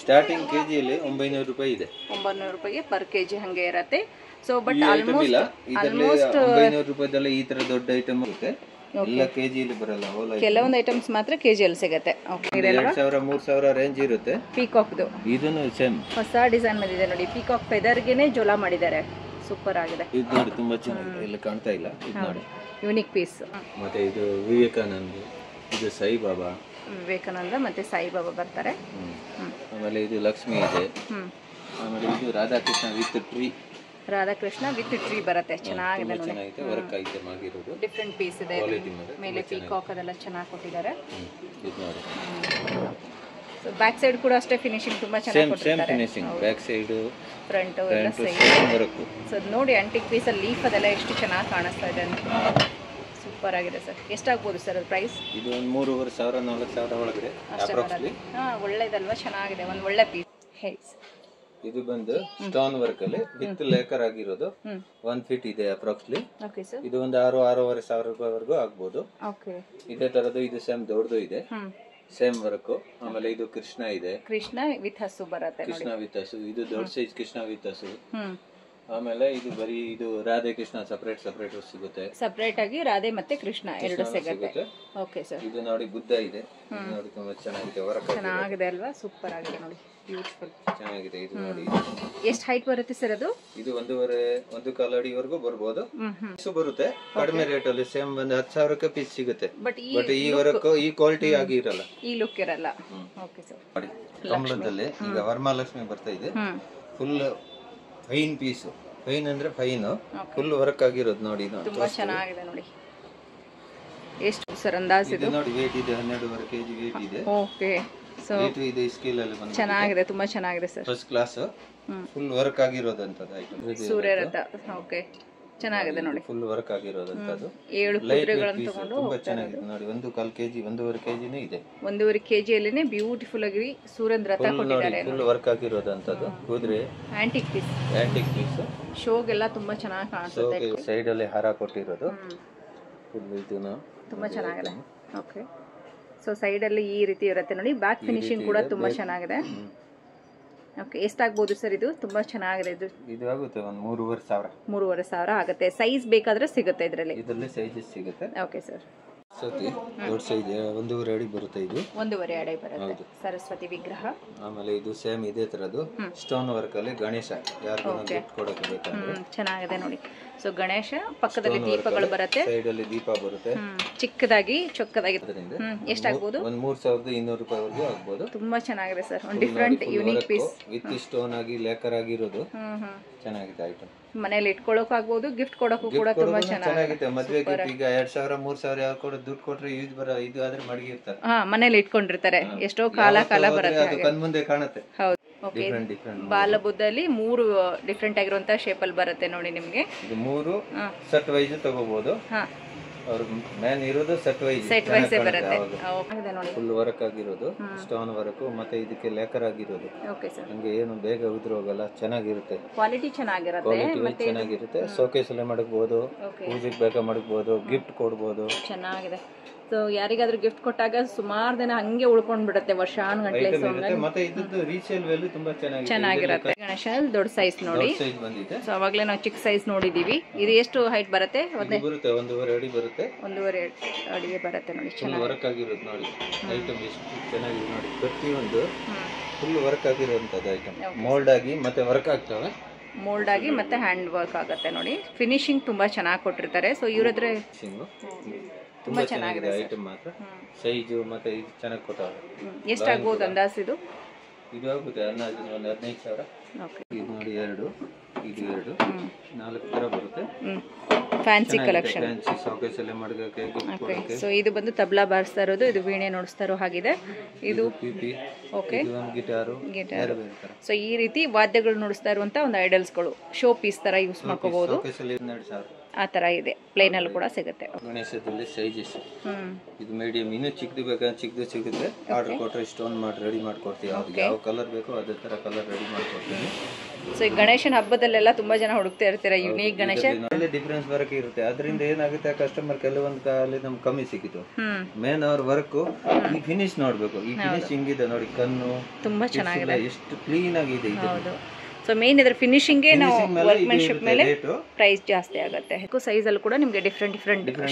ಸ್ಟಾರ್ಟಿಂಗ್ ಕೆಜಿಯಲ್ಲಿ 900 ರೂಪಾಯಿ ಇದೆ. 900 ರೂಪಾಯಿಗೆ ಪರ್ ಕೆಜಿ ಹಂಗೆ ಇರುತ್ತೆ. ಸೊ ಬಟ್ ಆಲ್ಮೋಸ್ಟ್ 900 ರೂಪಾಯಿದಲ್ಲಿ ಈ ತರ ದೊಡ್ಡ ಐಟಮ್ ಇರುತ್ತೆ. ಎಲ್ಲ ಕೆಜಿಯಲ್ಲಿ ಬರಲ್ಲ. ಕೆಲವೊಂದು ಐಟಮ್ಸ್ ಮಾತ್ರ ಕೆಜಿಯಲ್ಲಿ ಸಿಗುತ್ತೆ. 2000-3000 ರೇಂಜ್ ಇರುತ್ತೆ. ಪೀಕಾಕ್ದು ಇದನ್ನು ಸೇಮ್ ಹೊಸ ಡಿಸೈನ್ ಬಂದಿದೆ ನೋಡಿ. ಪೀಕಾಕ್ ಫೆದರ್ಗೆನೆ ಜೋಲಾ ಮಾಡಿದ್ದಾರೆ. ಸೂಪರ್ ಆಗಿದೆ. ಇದು ನೋಡಿ, ತುಂಬಾ ಚೆನ್ನಾಗಿದೆ. ಇಲ್ಲಿ ಕಾಣ್ತಾ ಇಲ್ಲ, ಇದು ನೋಡಿ, ಯೂನಿಕ್ ಪೀಸ್. ಮತ್ತೆ ಇದು ವಿವೇಕಾನಂದ, ಇದು ಸಾಯಿಬಾಬಾ. ವಿವೇಕಾನಂದ ಮತ್ತೆ ಸಾಯಿಬಾಬಾ ಬರ್ತಾರೆ. ಆಮೇಲೆ ಇದು ಲಕ್ಷ್ಮಿ ಇದೆ. ಆಮೇಲೆ ಇದು Radhakrishna with tree. Radhakrishna with tree ಬರುತ್ತೆ. ಚೆನ್ನಾಗಿದೆ ನೋಡಿ. ವರ್ಕ್ ಐಟಮ್ ಆಗಿರೋದು. ಡಿಫ್ರೆಂಟ್ ಪೀಸ್ ಇದೆ. ಮೇಲೆ ಪೀಕಾಕ್ ಅದೆಲ್ಲ ಚೆನ್ನಾಗಿ ಕೊಟ್ಟಿದ್ದಾರೆ. ಇದು ನೋಡಿ. ಸೊ ಬ್ಯಾಕ್ ಸೈಡ್ ಕೂಡ ಅಷ್ಟೇ ಫಿನಿಶಿಂಗ್ ತುಂಬಾ ಚೆನ್ನಾಗಿ ಕೊಟ್ಟಿದ್ದಾರೆ. Same finishing. Back side, front ಎಲ್ಲ ಸೇಮ್ ವರ್ಕ್. ಸೊ ನೋಡಿ ಅಂಟಿಕ್ ಪೀಸ್ ಅಲ್ಲಿ ಲೀಫ್ ಅದೆಲ್ಲ ಎಷ್ಟು ಚೆನ್ನಾಗಿ ಕಾಣಿಸ್ತಾ ಇದೆ ಅಂತ. ಸೂಪರ್ ಆಗಿದೆ ಸರ್. ಎಷ್ಟಾಗಬಹುದು ಸರ್ ಅದು ಪ್ರೈಸ್? ಇದು ಒಂದು 3500-4000 ಒಳಗಡೆ ಅಪ್ರಾಕ್ಸಿಮೇಟ್ಲಿ. ಒಳ್ಳೆದಲ್ವಾ? ಚೆನ್ನಾಗಿದೆ. ಒಂದು ಒಳ್ಳೆ ಪೀಸ್. ಹೇಳಿ. ಇದು ಬಂದು ಸ್ಟೋನ್ ವರ್ಕ್ ಅಲ್ಲಿ ವಿತ್ ಲೇಕರ್ ಆಗಿರೋದು. 1 ಫೀಟ್ ಇದೆ ಅಪ್ರಾಕ್ಸಿಮೇಟ್ಲಿ. Okay sir. ಇದು ಒಂದು 6,000-6,500 ರೂಪಾಯಿವರೆಗೂ ಆಗ್ಬೋದು. ಓಕೆ. ಇದೇ ತರದ್ದು ಇದು ಸೇಮ್ ದೊಡ್ಡದು ಇದೆ. Same work. ಆಮೇಲೆ ಇದು ಕೃಷ್ಣ ಇದೆ. ಕೃಷ್ಣ ವಿತ್ ಹಸು ಬರುತ್ತೆ. ಕೃಷ್ಣ ವಿತ್ ಹಸು. ಇದು ದೊಡ್ಡ ಸೈಜ್ ಕೃಷ್ಣ ವಿತ್ ಹಸು. ಆಮೇಲೆ ಇದು ಬರೀ ಇದು ರಾಧೆ ಕೃಷ್ಣ ಸಪರೇಟ್ ಸಿಗುತ್ತೆ. ಸಪರೇಟ್ ಆಗಿ ರಾಧೆ ಮತ್ತೆ ಕೃಷ್ಣ ಎರಡು ಸಿಗುತ್ತೆ. Okay sir. ಇದು ನೋಡಿ ಬುದ್ಧ ಇದೆ. ನೋಡಿ ತುಂಬಾ ಚೆನ್ನಾಗಿದೆ. ವರ್ಕ್ ಚೆನ್ನಾಗಿದೆ ಅಲ್ವಾ? ಸೂಪರ್ ಆಗಿದೆ ನೋಡಿ. ಬ್ಯೂಟಿಫುಲ್. ಚೆನ್ನಾಗಿದೆ. ಇದು ನೋಡಿ. ಎಷ್ಟು ಹೈಟ್ ಬರುತ್ತೆ ಸರ್ ಅದು? ಇದು 1.5 ಅಡಿವರೆಗೂ ಬರ್ಬೋದು. ಬರುತ್ತೆ ಕಡಿಮೆ ರೇಟ್ ಅಲ್ಲಿ. ಸೇಮ್ ಒಂದು 10,000ಕ್ಕೆ ಪೀಸ್ ಸಿಗುತ್ತೆ. ಬಟ್ ಈ ವರ್ಕ್ ಈ ಕ್ವಾಲಿಟಿ ಆಗಿ ಇರಲ್ಲ, ಈ ಲುಕ್ ಇರಲ್ಲ. Okay sir. ನೋಡಿ ಕಮಲದಲ್ಲಿ ಈಗ ವರಮಹಾಲಕ್ಷ್ಮಿ ಬರ್ತಾ ಇದೆ. Full fine piece. ಫೈನ್ ಅಂದ್ರೆ ಫೈನ್, ಫುಲ್ ವರ್ಕ್ ಆಗಿರೋದು ನೋಡಿ. ತುಂಬಾ ಚೆನ್ನಾಗಿದೆ ನೋಡಿ. ಎಷ್ಟು ಸರ್ ಅಂದಾಜು ಇದು? ನೋಡಿ ವೇಟ್ ಇದೆ 12.5 kg ವೇಟ್ ಇದೆ. ಓಕೆ. ಸೊ ವೇಟ್ ಇದೆ ಸ್ಕೇಲ್ ಅಲ್ಲಿ ಬಂದಿದೆ. ಚೆನ್ನಾಗಿದೆ, ತುಂಬಾ ಚೆನ್ನಾಗಿದೆ sir. First class full work ಆಗಿರೋದು ಅಂತದ ಐಟಮ್. ಸೂರ್ಯರಥ. ಓಕೆ. ಚೆನ್ನಾಗಿದೆ ನೋಡಿ, ಫುಲ್ ವರ್ಕ್ ಆಗಿರೋದಂತದ್ದು. 7 ಕುದುರೆಗಳನ್ನು ತಗೊಂಡು ತುಂಬಾ ಚೆನ್ನಾಗಿದೆ ನೋಡಿ. 1.25 kg 1.5 kgನೇ ಇದೆ. 1.5 kgಯಲ್ಲೇನೆ ಬ್ಯೂಟಿಫುಲ್ ಆಗಿ ಸೂರ್ಯನ ರಥ ಕೊಟ್ಟಿದ್ದಾರೆ. ಫುಲ್ ವರ್ಕ್ ಆಗಿರೋದಂತದ್ದು ಕುದುರೆ. ಆಂಟಿಕ್ ಪೀಸ್ ಶೋಗೆಲ್ಲ ತುಂಬಾ ಚೆನ್ನಾಗಿ ಕಾಣಿಸುತ್ತೆ. ಸೈಡ್ ಅಲ್ಲಿ ಹಾರ ಕೊಟ್ಟಿರೋದು ಫುಲ್ ಇದನ್ನ ತುಂಬಾ ಚೆನ್ನಾಗಿದೆ. ಓಕೆ, ಸೊ ಸೈಡ್ ಅಲ್ಲಿ ಈ ರೀತಿ ಇರುತ್ತೆ ನೋಡಿ. ಬ್ಯಾಕ್ ಫಿನಿಶಿಂಗ್ ಕೂಡ ತುಂಬಾ ಚೆನ್ನಾಗಿದೆ. ಓಕೆ, ಎಷ್ಟಾಗ್ಬೋದು ಸರ್ ಇದು? ತುಂಬಾ ಚೆನ್ನಾಗಿದೆ. ಇದು ಆಗುತ್ತೆ ಒಂದು 3,500 ಆಗುತ್ತೆ. ಸೈಜ್ ಬೇಕಾದ್ರೆ ಸಿಗುತ್ತೆ ಇದರಲ್ಲಿ ಸೈಜಸ್ ಸಿಗುತ್ತೆ. Okay sir. ದೊಡ್ಡ ಸೈಜ್ 1.5 ಅಡಿ ಬರುತ್ತೆ. ಇದು 1.5 ಅಡಿ ಬರುತ್ತೆ. ಸರಸ್ವತಿ ವಿಗ್ರಹ. ಆಮೇಲೆ ಇದು ಸೇಮ್ ಇದೇ ತರದ್ದು ಸ್ಟೋನ್ ವರ್ಕ್ ಅಲ್ಲಿ ಗಣೇಶ ಯಾರಿಗೂ ಗಿಫ್ಟ್ ಕೊಡಕ್ಕೆ ಬೇಕಂದ್ರೆ ಚೆನ್ನಾಗಿದೆ ನೋಡಿ. ಸೊ ಗಣೇಶ ಪಕ್ಕದಲ್ಲಿ ದೀಪಗಳು ಬರುತ್ತೆ, ಸೈಡ್ ಅಲ್ಲಿ ದೀಪ ಬರುತ್ತೆ, ಚಿಕ್ಕದಾಗಿ ಚೊಕ್ಕದಾಗಿ. ಎಷ್ಟಾಗ್ಬೋದು? ಒಂದು 3,200 ರೂಪಾಯಿವರೆಗೂ ಆಗ್ಬೋದು. ತುಂಬಾ ಚೆನ್ನಾಗಿದೆ ಸರ್. ಒಂದು different unique piece with stone ಆಗಿ ಲೇಕರ್ ಆಗಿರೋದು ಚೆನ್ನಾಗಿದೆ ಐಟಮ್. ಮನೇಲಿ ಇಟ್ಕೊಳ್ಳೋಕೆ ಆಗ್ಬೋದು, ಗಿಫ್ಟ್ ಕೊಡೋಕು ಕೂಡ ತುಂಬಾ ಚೆನ್ನಾಗಿದೆ. ಮದುವೆ ಗಿಫ್ಟ್ ಈಗ 2,000 3,000 ಯಾವ ಕೊಡೋ ದುಡ್ಡು ಕೊಟ್ರೆ ಯೂಸ್ ಬರ ಇದು ಆದ್ರೆ ಮಡಗಿರ್ತಾರೆ. ಮನೇಲಿ ಇಟ್ಕೊಂಡಿರ್ತಾರೆ, ಎಷ್ಟೋ ಕಾಲ ಬರುತ್ತೆ, ಅದು ಕಣ್ಮುಂದೆ ಕಾಣುತ್ತೆ. ಹೌದು. ಓಕೆ, ಬಾಲಬುದ್ಧಲ್ಲಿ 3 ಡಿಫರೆಂಟ್ ಆಗಿರುವಂತ ಶೇಪ್ ಅಲ್ಲಿ ಬರುತ್ತೆ ನೋಡಿ ನಿಮ್ಗೆ. ಇದು 3 ಸೆಟ್ ವೈಸ್ ತಗೋಬಹುದು. ಅವ್ರ ಮೇನ್ ಇರೋದು ಸೆಟ್ ವೈಸ್ ಬರುತ್ತೆ. ಫುಲ್ ವರ್ಕ್ ಆಗಿರೋದು, ಸ್ಟೋನ್ ವರ್ಕ್ ಮತ್ತೆ ಇದಕ್ಕೆ ಲೇಕರ್ ಆಗಿರೋದು. Okay sir. ನಿಮಗೆ ಏನು ಬೇಗ ಉದುರೋಗಲ್ಲ, ಚೆನ್ನಾಗಿರುತ್ತೆ. ಕ್ವಾಲಿಟಿ ಚೆನ್ನಾಗಿರುತ್ತೆ. ಶೋಕೇಸ್ ಅಲ್ಲೇ ಮಾಡಬಹುದು, ಪೂಜೆಗೆ ಬೇಗ ಮಾಡಬಹುದು, ಗಿಫ್ಟ್ ಕೊಡಬಹುದು. ಚೆನ್ನಾಗಿದೆ. ಸೊ ಯಾರಿಗಾದ್ರೂ ಗಿಫ್ಟ್ ಕೊಟ್ಟಾಗ ಸುಮಾರು ದಿನ ಹಂಗೆ ಉಳ್ಕೊಂಡ್ ಬಿಡುತ್ತೆ, ವರ್ಷಾನುಗಟ್ಲೆ. ಮತ್ತೆ ಇದ್ದು ರೀಸೇಲ್ ವ್ಯಾಲ್ಯೂ ತುಂಬಾ ಚೆನ್ನಾಗಿರುತ್ತೆ. ಗಣೇಶ ದೊಡ್ಡ ಸೈಜ್ ನೋಡಿ. ಸೊ ಅವಾಗ್ಲೇ ನಾವು ಚಿಕ್ಕ ಸೈಜ್ ನೋಡಿದೀವಿ. ಇದು ಎಷ್ಟು ಹೈಟ್ ಬರುತ್ತೆ? 1.5 ಅಡಿ ಬರುತ್ತೆ. 1.5 ಅಡಿಗೆ ಬರುತ್ತೆ ನೋಡಿ. ಚೆನ್ನಾಗಿ ವರ್ಕ್ ಆಗಿರೋದು ನೋಡಿ. ಐಟಮ್ ಎಷ್ಟು ಚೆನ್ನಾಗಿದೆ ನೋಡಿ. ಪ್ರತಿಯೊಂದು ಫುಲ್ ವರ್ಕ್ ಆಗಿರುವಂತದ್ದು ಐಟಮ್. ಮೋಲ್ಡ್ ಆಗಿ ಮತ್ತೆ ವರ್ಕ್ ಆಗ್ತವೆ. ಮೋಲ್ಡ್ ಆಗಿ ಮತ್ತೆ ಹ್ಯಾಂಡ್ ವರ್ಕ್ ಆಗುತ್ತೆ ನೋಡಿ. ಫಿನಿಶಿಂಗ್ ತುಂಬಾ ಚೆನ್ನಾಗಿ ಕೊಟ್ಟಿರ್ತಾರೆ. ಸೊ ಇವ್ರದ್ರೆ ತುಂಬಾ ಚೆನ್ನಾಗಿದೆ ಐಟಮ್ ಮಾತ್ರ. ಸೈಜು ಮತ್ತೆ ಇದು ಚೆನ್ನಾಗಿ ಕೊಟ್ಟವ್ರೆ. ಎಷ್ಟಾಗ್ಬೋದು ಅಂದಾಜು ಇದು? ಇದು ಆಗುತ್ತೆ ಅಂದಾಜು ಒಂದು 15,000. ಇದು ನೋಡಿ 2 ಇದು 2 4 ತರ ಬರುತ್ತೆ. Fancy collection. ಫ್ಯಾನ್ಸಿ ಶೋಕೇಸ್ ಅಲ್ಲಿ ಮಾಡಕ್ಕೆ ಗಿಫ್ಟ್ ಕೊಡಕ್ಕೆ. ಸೊ ಇದು ಬಂದು ತಬಲಾ ಬಾರಿಸ್ತಾ ಇರೋದು, ಇದು ವೀಣೆ ನುಡಿಸ್ತಾ ಇರೋ ಹಾಗಿದೆ. ಇದು ಪಿಪಿ. ಓಕೆ, ಇದು ಒಂದು ಗಿಟಾರ್. ಸೊ ಈ ರೀತಿ ವಾದ್ಯಗಳು ನುಡಿಸ್ತಾ ಇರುವಂತ ಒಂದು ಐಡಲ್ಸ್ಗಳು ಶೋ ಪೀಸ್ ತರ ಯೂಸ್ ಮಾಡ್ಕೋಬಹುದು. ಶೋಕೇಸ್ ಅಲ್ಲಿ 12,000 ಆ ತರ ಇದೆ. ಪ್ಲೇನ್ ಅಲ್ಲಿ ಕೂಡ ಸಿಗುತ್ತೆ. ಗಣೇಶದಲ್ಲಿ ಸೈಜಸ್ ಇದು ಮೀಡಿಯಂ, ಇನ್ನು ಚಿಕ್ಕದು ಬೇಕಾದ್ರೆ ಚಿಕ್ಕದು ಸಿಗುತ್ತೆ. ಆರ್ಡರ್ ಕೊಟ್ಟರೆ ಸ್ಟೋನ್ ಮಾಡಿ ರೆಡಿ ಮಾಡ್ಕೊಡ್ತೀವಿ. ಅವ್ರಿಗೆ ಯಾವ ಕಲರ್ ಬೇಕೋ ಅದೇ ತರ ಕಲರ್ ರೆಡಿ ಮಾಡ್ಕೊಡ್ತೀವಿ. ಸೊ ಈ ಗಣೇಶನ ಹಬ್ಬದಲ್ಲೆಲ್ಲ ತುಂಬಾ ಜನ ಹುಡುಕ್ತಾ ಇರ್ತಾರೆ ಯುನೀಕ್ ಗಣೇಶ. ಡಿಫರೆನ್ಸ್ ವರ್ಕ್ ಇರುತ್ತೆ. ಅದರಿಂದ ಏನಾಗುತ್ತೆ, ಕಸ್ಟಮರ್ ಕೆಲವೊಂದು ಕಾಲ ನಮ್ಗೆ ಕಮ್ಮಿ ಸಿಕ್ಕಿತು. ಮೇನ್ ಅವ್ರ ವರ್ಕ್ ಈ ಫಿನಿಶ್ ನೋಡ್ಬೇಕು. ಈ ಫಿನಿಶ್ ಹಿಂಗಿದೆ ನೋಡಿ, ಕಣ್ಣು ತುಂಬಾ ಚೆನ್ನಾಗಿದೆ, ಎಷ್ಟು ಕ್ಲೀನ್ ಆಗಿದೆ ಇದು. ಸೊ ಮೇನ್ ಇದ್ರ ಫಿನಿಶಿಂಗ್ ನಾವು ವರ್ಕ್ಮೆನ್ಶಿಪ್ ಮೇಲೆ ಪ್ರೈಸ್ ಜಾಸ್ತಿ ಆಗುತ್ತೆ. ಸೈಜ್ ಅಲ್ಲಿ ಕೂಡ ನಿಮಗೆ ಡಿಫರೆಂಟ್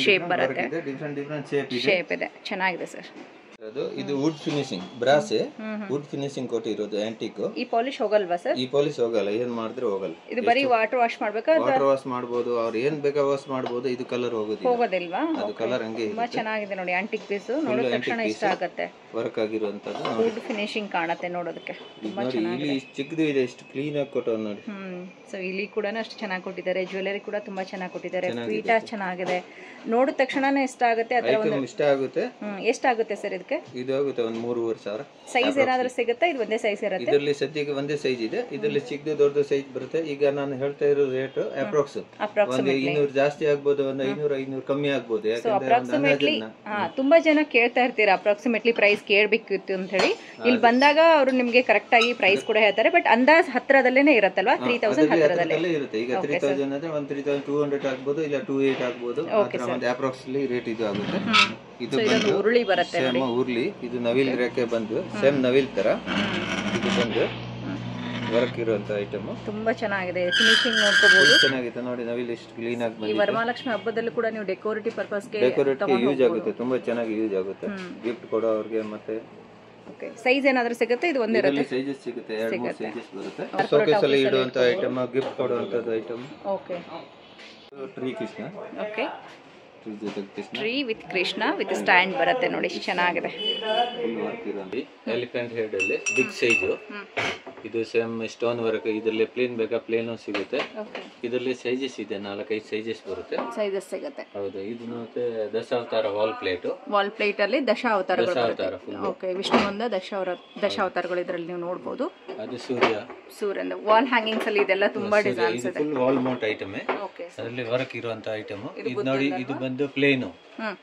ಶೇಪ್ ಬರುತ್ತೆ. ಡಿಫರೆಂಟ್ ಶೇಪ್ ಇದೆ. ಚೆನ್ನಾಗಿದೆ ಸರ್. ಇದು wood finishing, brass wood finishing ಕೊಟ್ಟಿರೋದು ಆಂಟಿಕ್. ಈ ಪಾಲಿಶ್ ಹೋಗಲ್ವಾ ಸರ್? ಈ ಪಾಲಿಶ್ ಹೋಗಲ್ಲ, ಏನ್ ಮಾಡಿದ್ರೆ ಹೋಗಲ್ಲ. ಇದು ಬರೀ ವಾಟರ್ ವಾಶ್ ಮಾಡ್ಬೇಕಾ? ವಾಟರ್ ವಾಶ್ ಮಾಡಬಹುದು, ಅವ್ರು ಏನ್ ಬೇಕಾ ವಾಶ್ ಮಾಡಬಹುದು. ಇದು ಕಲರ್ ಹೋಗೋದಿಲ್ವಾ? ಅದು ಕಲರ್ ಹಂಗೆ ತುಂಬಾ ಚೆನ್ನಾಗಿದೆ ನೋಡಿ. ಆಂಟಿಕ್ ಪೀಸ್ ನೋಡಿದ ತಕ್ಷಣ ಇಷ್ಟ ಆಗುತ್ತೆ. ವರ್ಕ್ ಆಗಿರುವಂತದ್ದು ವುಡ್ ಫಿನಿಶಿಂಗ್ ಕಾಣುತ್ತೆ ನೋಡೋದಕ್ಕೆ. ತುಂಬಾ ಚೆನ್ನಾಗಿದೆ. ಇಲ್ಲಿ ಚಿಕ್ಕದು ಇದೆ, ಎಷ್ಟು ಕ್ಲೀನ್ ಆಗಿ ಕೊಟ್ಟವ್ರು ನೋಡಿ. ಸೊ ಇಲ್ಲಿ ಕೂಡ ಅಷ್ಟು ಚೆನ್ನಾಗಿ ಕೊಟ್ಟಿದ್ದಾರೆ. ಜ್ಯುವೆಲರಿ ಕೂಡ ತುಂಬಾ ಚೆನ್ನಾಗಿ ಕೊಟ್ಟಿದ್ದಾರೆ. ಪೀಠ ಚೆನ್ನಾಗಿದೆ, ನೋಡಿದ ತಕ್ಷಣನೇ ಇಷ್ಟ ಆಗುತ್ತೆ. ಅದರ ಒಂದು ಇಷ್ಟ ಆಗುತ್ತೆ. ಎಷ್ಟಾಗುತ್ತೆ ಸರ್ ಇದಕ್ಕೆ? ಇದು ಆಗುತ್ತೆ ಒಂದು 3,500. ಸೈಜ್ ಏನಾದ್ರೂ ಸಿಗುತ್ತಾ? ಇದು ಒಂದೇ ಸೈಜ್ ಇರುತ್ತೆ. ಇದರಲ್ಲಿ ಸದ್ಯಕ್ಕೆ ಒಂದೇ ಸೈಜ್ ಇದೆ. ಇದರಲ್ಲಿ ಚಿಕ್ಕದು ದೊಡ್ಡ ಸೈಜ್ ಬರುತ್ತೆ. ಈಗ ನಾನು ಹೇಳ್ತಾ ಇರೋ ರೇಟ್ ಅಪ್ರಾಕ್ಸ್ ಒಂದು 200 ಜಾಸ್ತಿ ಆಗ್ಬೋದು, ಒಂದು 500 ಕಮ್ಮಿ ಆಗ್ಬೋದು. ಅಪ್ರಾಕ್ಸಿಮೇಟ್ಲಿ ತುಂಬಾ ಜನ ಕೇಳ್ತಾ ಇರ್ತೀರಾ ಅಪ್ರಾಕ್ಸಿಮೇಟ್ಲಿ ಪ್ರೈಸ್ ಕೇಳಬೇಕಿತ್ತು ಅಂತ ಹೇಳಿ. ಇಲ್ಲಿ ಬಂದಾಗ ಅವರು ನಿಮ್ಗೆ ಕರೆಕ್ಟ್ ಆಗಿ ಪ್ರೈಸ್ ಕೂಡ ಹೇಳ್ತಾರೆ. ಬಟ್ ಅಂದಾಜ್ ಹತ್ರದಲ್ಲೇನೆ ಇರುತ್ತಲ್ವಾ? 3,000 ಹತ್ರದಲ್ಲೇ ಇರುತ್ತೆ. ಈಗ 3,000 ಅಂದ್ರೆ 1,3,200 ಆಗ್ಬೋದು, ಇಲ್ಲ 2,800 ಆಗ್ಬೋದು. ಅಪ್ರಾಕ್ಸಿಮೇಟ್ಲಿ ರೇಟ್ ಇದು ಆಗುತ್ತೆ. ಇದು ಉರುಳಿ ಬರುತ್ತೆ, ಉರುಳಿ. ಇದು ನವಿಲ್ ರೇಖೆ ಬಂದು ಸೇಮ್ ನವಿಲ್ ತರ ಇದು ಬಂದು ವರ್ಕ್ ಇರುವಂತ ಐಟಮ್. ತುಂಬಾ ಚೆನ್ನಾಗಿದೆ. ಫಿನಿಶಿಂಗ್ ನೋಡ್ಕೋಬಹುದು. ಚೆನ್ನಾಗಿದೆ ನೋಡಿ. ನವಿಲ್ ಎಷ್ಟು ಕ್ಲೀನ್ ಆಗಿ ಬಂದಿದೆ. ಈ ವರಮಹಾಲಕ್ಷ್ಮಿ ಹಬ್ಬದಲ್ಲೂ ಕೂಡ ನೀವು ಡೆಕೋರೇಟಿವ್ ಪರ್ಪಸ್ಗೆ ಯೂಸ್ ಆಗುತ್ತೆ. ತುಂಬಾ ಚೆನ್ನಾಗಿ ಯೂಸ್ ಆಗುತ್ತೆ ಗಿಫ್ಟ್ ಕೊಡೋ ಅವ್ರಿಗೆ. ಮತ್ತೆ ಓಕೆ, ಸೈಜ್ ಏನಾದರೂ ಸಿಗುತ್ತೆ? ಇದು ಒಂದೇ ಇರುತ್ತೆ. ಸೈಜಸ್ ಸಿಗುತ್ತೆ, 2-3 ಸೈಜಸ್ ಬರುತ್ತೆ. ಶೋಕೇಸ್ ಅಲ್ಲಿ ಇಡುವಂತ ಐಟಮ್, ಗಿಫ್ಟ್ ಕೊಡುವಂತದ್ದು item. Okay, tree Krishna. Okay, tree with Krishna with stand ಬರುತ್ತೆ ನೋಡಿ. ಚೆನ್ನಾಗಿದೆ. ಎಲಿಫೆಂಟ್ ಹೆಡ್ ಅಲ್ಲಿ ಬಿಗ್ ಸೈಜ್ ಇದು ಸೇಮ್ ಸ್ಟೋನ್ ವರ್ಕ್. ಇದರಲ್ಲಿ ಪ್ಲೇನ್ ಬೇಕಾ ಪ್ಲೇನ್ ಸಿಗುತ್ತೆ. ಇದರಲ್ಲಿ ಸೈಜಸ್ ಇದೆ, 4-5 ಸೈಜಸ್ ಬರುತ್ತೆ. ಸೈಜಸ್ ಸಿಗುತ್ತೆ. ಹೌದು. ಇದು ಮತ್ತೆ Dashavatara wall plate. Wall plate ಅಲ್ಲಿ ದಶಾವತಾರಗಳು. ಓಕೆ, ವಿಷ್ಣುವಿಂದ ದಶಾವತಾರಗಳು ಇದರಲ್ಲಿ ನೀವು ನೋಡಬಹುದು. ಅದು ಸೂರ್ಯನ ವಾಲ್ ಹ್ಯಾಂಗಿಂಗ್ಸ್ ಅಲ್ಲಿ ಇದೆಲ್ಲ ತುಂಬಾ ಡಿಸೈನ್ಸ್ ಇದೆ. Full wall Mount item. Okay, ಅದರಲ್ಲಿ ವರ್ಕ್ ಇರುವಂತ ಐಟಮ್. ಇದು ನೋಡಿ, ಇದು ಬಂದು ಪ್ಲೇನ್,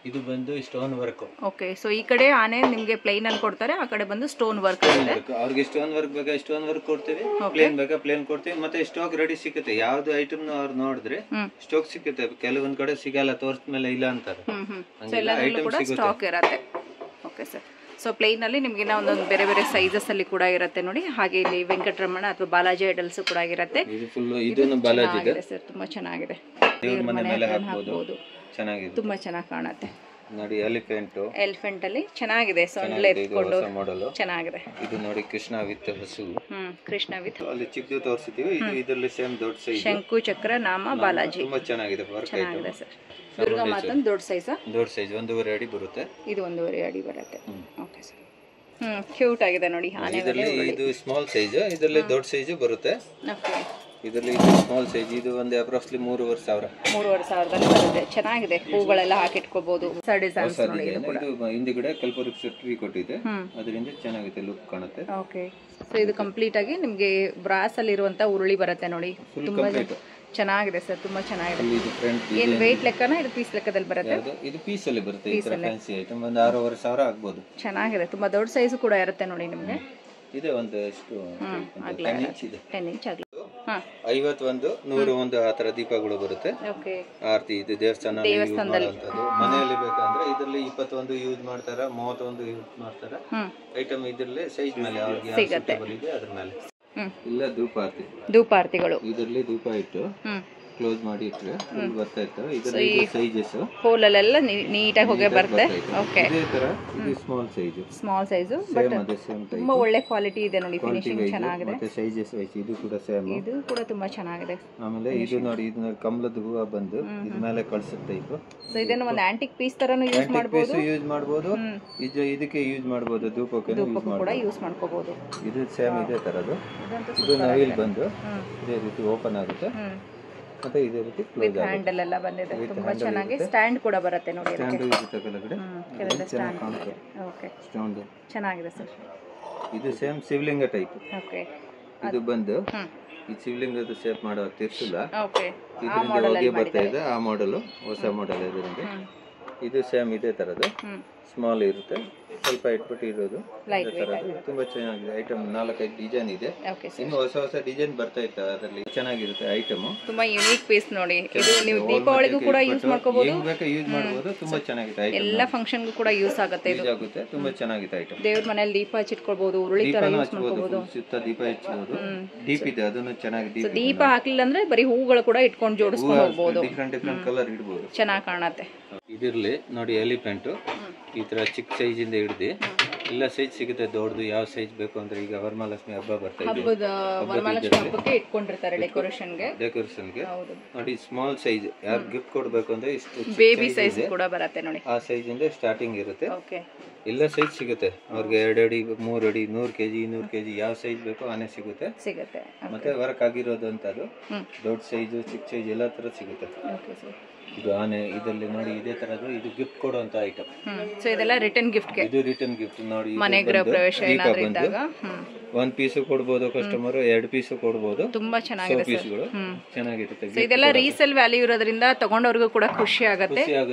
ಇದು ಬಂದು ಸ್ಟೋನ್ ವರ್ಕ್. ಓಕೆ, ಸೊ ಈ ಕಡೆ ಆನೆ ನಿಮಗೆ ಪ್ಲೇನ್ ಅಲ್ಲಿ ಕೊಡ್ತಾರೆ, ಆ ಕಡೆ ಬಂದು ಸ್ಟೋನ್ ವರ್ಕ್ ಇದೆ. ಅವ್ರಿಗೆ ಸ್ಟೋನ್ ವರ್ಕ್ ಬೇಕಾ ಸ್ಟೋನ್ ವರ್ಕ್ ಕೊಡ್ತೀವಿ, ಪ್ಲೇನ್ ಬೇಕಾ ಪ್ಲೇನ್ ಕೊಡ್ತೀವಿ. ಮತ್ತೆ ಸ್ಟಾಕ್ ರೆಡಿ ಸಿಗುತ್ತೆ. ಯಾವ್ದು ಐಟಮ್ ಅವ್ರು ನೋಡಿದ್ರೆ ಸ್ಟಾಕ್ ಸಿಗುತ್ತೆ. ಕೆಲವೊಂದ್ ಕಡೆ ಸಿಗಲ್ಲ, ತೋರಿಸ್ಮೇಲೆ ಇಲ್ಲ ಅಂತಾರೆ. ಸ್ಟಾಕ್ ಇರುತ್ತೆ. Okay sir. ಸೊ ಪ್ಲೇನ್ ಅಲ್ಲಿ ನಿಮ್ಗೆ ಒಂದೊಂದು ಬೇರೆ ಬೇರೆ ಸೈಜಸ್ ಅಲ್ಲಿ ಕೂಡ ಇರುತ್ತೆ ನೋಡಿ. ಹಾಗೆ ಇಲ್ಲಿ ವೆಂಕಟರಮಣ ಅಥವಾ ಬಾಲಾಜಿ ಐಡಲ್ಸ್ ಕೂಡ ಇರುತ್ತೆ. ಇದನ್ನು ಬಾಲಾಜಿ ಇದೆ ಸರ್, ತುಂಬಾ ಚೆನ್ನಾಗಿದೆ. ದೇವ್ರ ಮನೆ ಮೇಲೆ ಹಾಕಬಹುದು, ಚೆನ್ನಾಗಿದೆ, ತುಂಬಾ ಚೆನ್ನಾಗಿ ಕಾಣುತ್ತೆ ನೋಡಿ. ಎಲಿಫೆಂಟ್ ಅಲ್ಲಿ ಚೆನ್ನಾಗಿದೆ, ಸೊಂಡ್ಲೆ ಎತ್ಕೊಂಡು ಚೆನ್ನಾಗಿದೆ. ಇದು ನೋಡಿ ಕೃಷ್ಣ ವಿತ್ ಹಸು. ಕೃಷ್ಣ ವಿತ್ ಅಲ್ಲಿ ಚಿಕ್ಕದು ತೋರಿಸ್ತೀವಿ. ಇದು ಇದರಲ್ಲಿ ಸೇಮ್ ದೊಡ್ಡ ಸೈಜ್, ಶಂಕು ಚಕ್ರ ನಾಮ ಬಾಲಾಜಿ. ತುಂಬಾ ಚೆನ್ನಾಗಿದೆ, ಚೆನ್ನಾಗಿದೆ ಸರ್. ದುರ್ಗಾ ಮಾತನ್ ದೊಡ್ಡ ಸೈಜ್ 1.5 ಅಡಿ ಬರುತ್ತೆ. ಇದು 1.5 ಅಡಿ ಬರುತ್ತೆ. Okay sir. ಕ್ಯೂಟ್ ಆಗಿದೆ ನೋಡಿ. ಇದು ಸ್ಮಾಲ್ ಸೈಜ್, ಇದರಲ್ಲಿ ದೊಡ್ಡ ಸೈಜ್ ಬರುತ್ತೆ. ಓಕೆ, ಇದರಲ್ಲಿ ಇದು ಸ್ಮಾಲ್ ಸೈಜ್. ಇದು ಒಂದು ಅಪ್ರಾಕ್ಸಿಮೇಟ್ಲಿ 3,500 ಬರುತ್ತೆ. ಚೆನ್ನಾಗಿದೆ, ಹೂಗಳೆಲ್ಲ ಹಾಕಿಟ್ಕೋಬಹುದು. ಇದು ಹಿಂದಿಗಡೆ ಕಲ್ಪವೃಕ್ಷ ಟ್ರೀ ಕೊಟ್ಟಿದೆ, ಅದರಿಂದ ಚೆನ್ನಾಗಿದೆ, ಲುಕ್ ಕಾಣುತ್ತೆ. ಓಕೆ, ಸೊ ಇದು ಕಂಪ್ಲೀಟ್ ಆಗಿ ನಿಮ್ಗೆ ಬ್ರಾಸ್ ಅಲ್ಲಿ ಇರುವಂತ ಉರುಳಿ ಬರುತ್ತೆ ನೋಡಿ. ತುಂಬಾ ಚೆನ್ನಾಗಿದೆ ಸರ್, ತುಂಬಾ ಚೆನ್ನಾಗಿದೆ. ಏನ್ ವೇಟ್ ಲೆಕ್ಕನ ಇದು ಪೀಸ್ ಲೆಕ್ಕದಲ್ಲಿ ಬರುತ್ತೆ? ಇದು ಪೀಸ್ ಅಲ್ಲಿ ಬರುತ್ತೆ. ಈ ತರ ಫ್ಯಾನ್ಸಿ ಐಟಮ್ ಒಂದು 6,500 ಆಗ್ಬೋದು. ಚೆನ್ನಾಗಿದೆ, ತುಂಬಾ ದೊಡ್ಡ ಸೈಜ್ ಕೂಡ ಇರುತ್ತೆ ನೋಡಿ ನಿಮ್ಗೆ. ಇದೆ ಒಂದು ಎಷ್ಟು 10 ಇಂಚ್ ಇದೆ. 10 ಇಂಚ್ ಆಗಲಿ. 51, 101 ಆ ತರ ದೀಪಗಳು ಬರುತ್ತೆ. ಓಕೆ, ಆರತಿ ಇದು ದೇವಸ್ಥಾನದಲ್ಲಿ ಮನೆಯಲ್ಲಿ ಬೇಕಂದ್ರೆ ಇದರಲ್ಲಿ 21 ಯೂಸ್ ಮಾಡ್ತಾರ, 31 ಯೂಸ್ ಮಾಡ್ತಾರ. ಐಟಮ್ ಇದರಲ್ಲಿ ಸೈಜ್ ಮೇಲೆ ಅವ್ರಿಗೆ ಯಾವ ಸೂಟಬಲ್ ಇದೆ ಅದ್ರ ಮೇಲೆ. ಇಲ್ಲ ಧೂಪಾರ್ತಿಗಳು ಇದರಲ್ಲಿ ಧೂಪ ಇಟ್ಟು ಕ್ಲೋಸ್ ಮಾಡಿ ಇಟ್ರೆ ಬರ್ತಾ ಇತ್ತು. ಇದರಲ್ಲಿ ಸೈಜಸ್ ಹೋಲಲ್ಲೆಲ್ಲ ನೀಟಾಗಿ ಹೋಗಿ ಬರುತ್ತೆ. ಓಕೆ, ಇದೇ ತರ ಇದು ಸ್ಮಾಲ್ ಸೈಜ್ ಬಟ್ ತುಂಬಾ ಒಳ್ಳೆ ಕ್ವಾಲಿಟಿ ಇದೆ ನೋಡಿ. ಫಿನಿಶಿಂಗ್ ಚೆನ್ನಾಗಿದೆ. ಮತ್ತೆ ಸೈಜಸ್ ವೈಸ್ ಇದು ಕೂಡ ಸೇಮ್. ಇದು ಕೂಡ ತುಂಬಾ ಚೆನ್ನಾಗಿದೆ. ಆಮೇಲೆ ಇದು ನೋಡಿ, ಇದು ನೋಡಿ ಕಮಲದ ಹೂವ ಬಂದು ಇದ್ರ ಮೇಲೆ ಕಳಿಸುತ್ತೆ ಟೈಪ್. ಸೊ ಇದನ್ನ ಒಂದು ಆಂಟಿಕ್ ಪೀಸ್ ತರನು ಯೂಸ್ ಮಾಡಬಹುದು. ಇದಕ್ಕೆ ಯೂಸ್ ಮಾಡಬಹುದು, ಧೂಪಕ್ಕೆ ಕೂಡ ಯೂಸ್ ಮಾಡ್ಕೋಬಹುದು. ಇದು ಸೇಮ್ ಇದೇ ತರದು. ಇದು ನವಿಲ್ ಬಂದು ಇದೇ ರೀತಿ ಓಪನ್ ಆಗುತ್ತೆ. ಮತ್ತೆ ಇದೇ ರೀತಿ ವಿತ್ ಹ್ಯಾಂಡಲ್ ಎಲ್ಲ ಬಂದಿದೆ. ತುಂಬಾ ಚೆನ್ನಾಗಿ ಸ್ಟ್ಯಾಂಡ್ ಕೂಡ ಬರುತ್ತೆ ನೋಡಿ. ಸ್ಟ್ಯಾಂಡ್ ಇರುತ್ತೆ ಕೆಳಗಡೆ. ಸ್ಟ್ಯಾಂಡ್. ಓಕೆ, ಸ್ಟ್ಯಾಂಡ್ ಚೆನ್ನಾಗಿದೆ ಸರ್. ಇದು ಸೇಮ್ ಶಿವಲಿಂಗ ಟೈಪ್. ಓಕೆ, ಇದು ಬಂದು ಈ ಶಿವಲಿಂಗದ ಶೇಪ್ ಮಾಡೋ ತಿರ್ಸುಲ. ಓಕೆ, ಇದರಿಂದ ಹೋಗಿ ಬರ್ತಾ ಇದೆ. ಆ ಮಾಡೆಲ್ ಹೊಸ ಮಾಡೆಲ್ ಇದರಿಂದ. ಇದು ಸೇಮ್ ಇದೇ ತರದು, ಸ್ಮಾಲ್ ಇರುತ್ತೆ, ಸ್ವಲ್ಪ ಇಟ್ಬಿಟ್ಟು ಇರೋದು. ತುಂಬಾ ಚೆನ್ನಾಗಿದೆ ಐಟಮ್. 4-5 ಡಿಸೈನ್ ಇದೆ. ಇನ್ನು ಹೊಸ ಡಿಸೈನ್ ಬರ್ತಾ ಇತ್ತು, ಅದರಲ್ಲಿ ಚೆನ್ನಾಗಿರುತ್ತೆ ಐಟಮ್. ತುಂಬಾ ಯೂನಿಕ್ ಪೀಸ್ ನೋಡಿ. ಇದು ನೀವು ದೀಪಾವಳಿಗೂ ಕೂಡ ಯೂಸ್ ಮಾಡ್ಕೋಬಹುದು, ಯೂಸ್ ಮಾಡಬಹುದು. ತುಂಬಾ ಚೆನ್ನಾಗಿದೆ ಐಟಮ್. ಎಲ್ಲ ಫಂಕ್ಷನ್ಗೂ ಕೂಡ ಯೂಸ್ ಆಗುತ್ತೆ. ತುಂಬಾ ಚೆನ್ನಾಗಿದೆ ಐಟಮ್. ದೇವ್ರ ಮನೆಯಲ್ಲಿ ದೀಪ ಹಚ್ಚಿಟ್ಕೊಳ್ಬಹುದು, ಉರುಳಿ ತರ ಯೂಸ್ ಮಾಡ್ಕೋಬಹುದು. ಸುತ್ತ ದೀಪ ಹಚ್ಚಬಹುದು. ದೀಪ ಇದೆ, ಅದನ್ನು ಚೆನ್ನಾಗಿ ದೀಪ ಹಾಕ್ಲಿಲ್ಲ ಅಂದ್ರೆ ಬರೀ ಹೂಗಳು ಕೂಡ ಇಟ್ಕೊಂಡು ಜೋಡಿಸ್ಕೊಂಡು ಹೋಗಬಹುದು. ಡಿಫ್ರೆಂಟ್ ಕಲರ್ ಇಡಬಹುದು, ಚೆನ್ನಾಗಿ ಕಾಣುತ್ತೆ. ಇದಿರ್ಲಿ ನೋಡಿ, ಎಲಿಫೆಂಟ್ ಈ ತರ ಚಿಕ್ಕ ಸೈಜ್ ಇಂದ ಹಿಡಿದು ಎಲ್ಲ ಸೈಜ್ ಸಿಗುತ್ತೆ. ದೊಡ್ಡದು ಯಾವ ಸೈಜ್ ಬೇಕು ಅಂದ್ರೆ ಈಗ ವರಮಹಾಲಕ್ಷ್ಮಿ ಹಬ್ಬ ಬರ್ತಾ ಇದೆ, ಹಬ್ಬಕ್ಕೆ ಇಟ್ಕೊಂಡಿರ್ತಾರೆ ಡೆಕೋರೇಷನ್ಗೆ ನೋಡಿ. ಸ್ಮಾಲ್ ಸೈಜ್ ಯಾರು ಗಿಫ್ಟ್ ಕೊಡ್ಬೇಕು ಅಂದ್ರೆ ಇಷ್ಟು ಬೇಬಿ ಸೈಜ್ ಕೂಡ ಬರುತ್ತೆ ನೋಡಿ. ಆ ಸೈಜ್ ಇಂದ ಸ್ಟಾರ್ಟಿಂಗ್ ಇರುತ್ತೆ. ಎಲ್ಲ ಸೈಜ್ ಸಿಗುತ್ತೆ ಅವ್ರಿಗೆ. 2 ಅಡಿ, 3 ಅಡಿ, 100 kg, 200 kg ಯಾವ ಸೈಜ್ ಬೇಕೋ ಆನೆ ಸಿಗುತ್ತೆ. ಮತ್ತೆ ವರ್ಕ್ ಆಗಿರೋದು ಅಂತದ್ದು ದೊಡ್ಡ ಸೈಜ್, ಚಿಕ್ಕ ಸೈಜ್ ಎಲ್ಲ ತರ ಸಿಗುತ್ತೆ. ಇದು ಆನೆ. ಇದರಲ್ಲಿ ನೋಡಿ ಇದೇ ತರದ್ದು. ಇದು ಗಿಫ್ಟ್ ಕೊಡುವಂತ ಐಟಮ್. ಸೊ ಇದೆಲ್ಲ ರಿಟರ್ನ್ ಗಿಫ್ಟ್. ಇದು ರಿಟರ್ನ್ ಗಿಫ್ಟ್ ನೋಡಿ. ಮನೆ ಗೃಹ ಪ್ರವೇಶ ಏನಾದರೂ ಇದ್ದಾಗ 1 ಪೀಸ್ ಕೊಡಬಹುದು ಕಸ್ಟಮರ್, 2 ಪೀಸ್ ಕೊಡಬಹುದು. ತುಂಬಾ ಚೆನ್ನಾಗಿದೆ ಪೀಸ್ಗಳು ಚೆನ್ನಾಗಿರುತ್ತೆ. ಸೊ ಇದೆಲ್ಲ ರೀಸೇಲ್ ವ್ಯಾಲ್ಯೂ ಇರೋದ್ರಿಂದ ತಗೊಂಡವ್ರಿಗೂ ಕೂಡ ಖುಷಿ ಆಗುತ್ತೆ.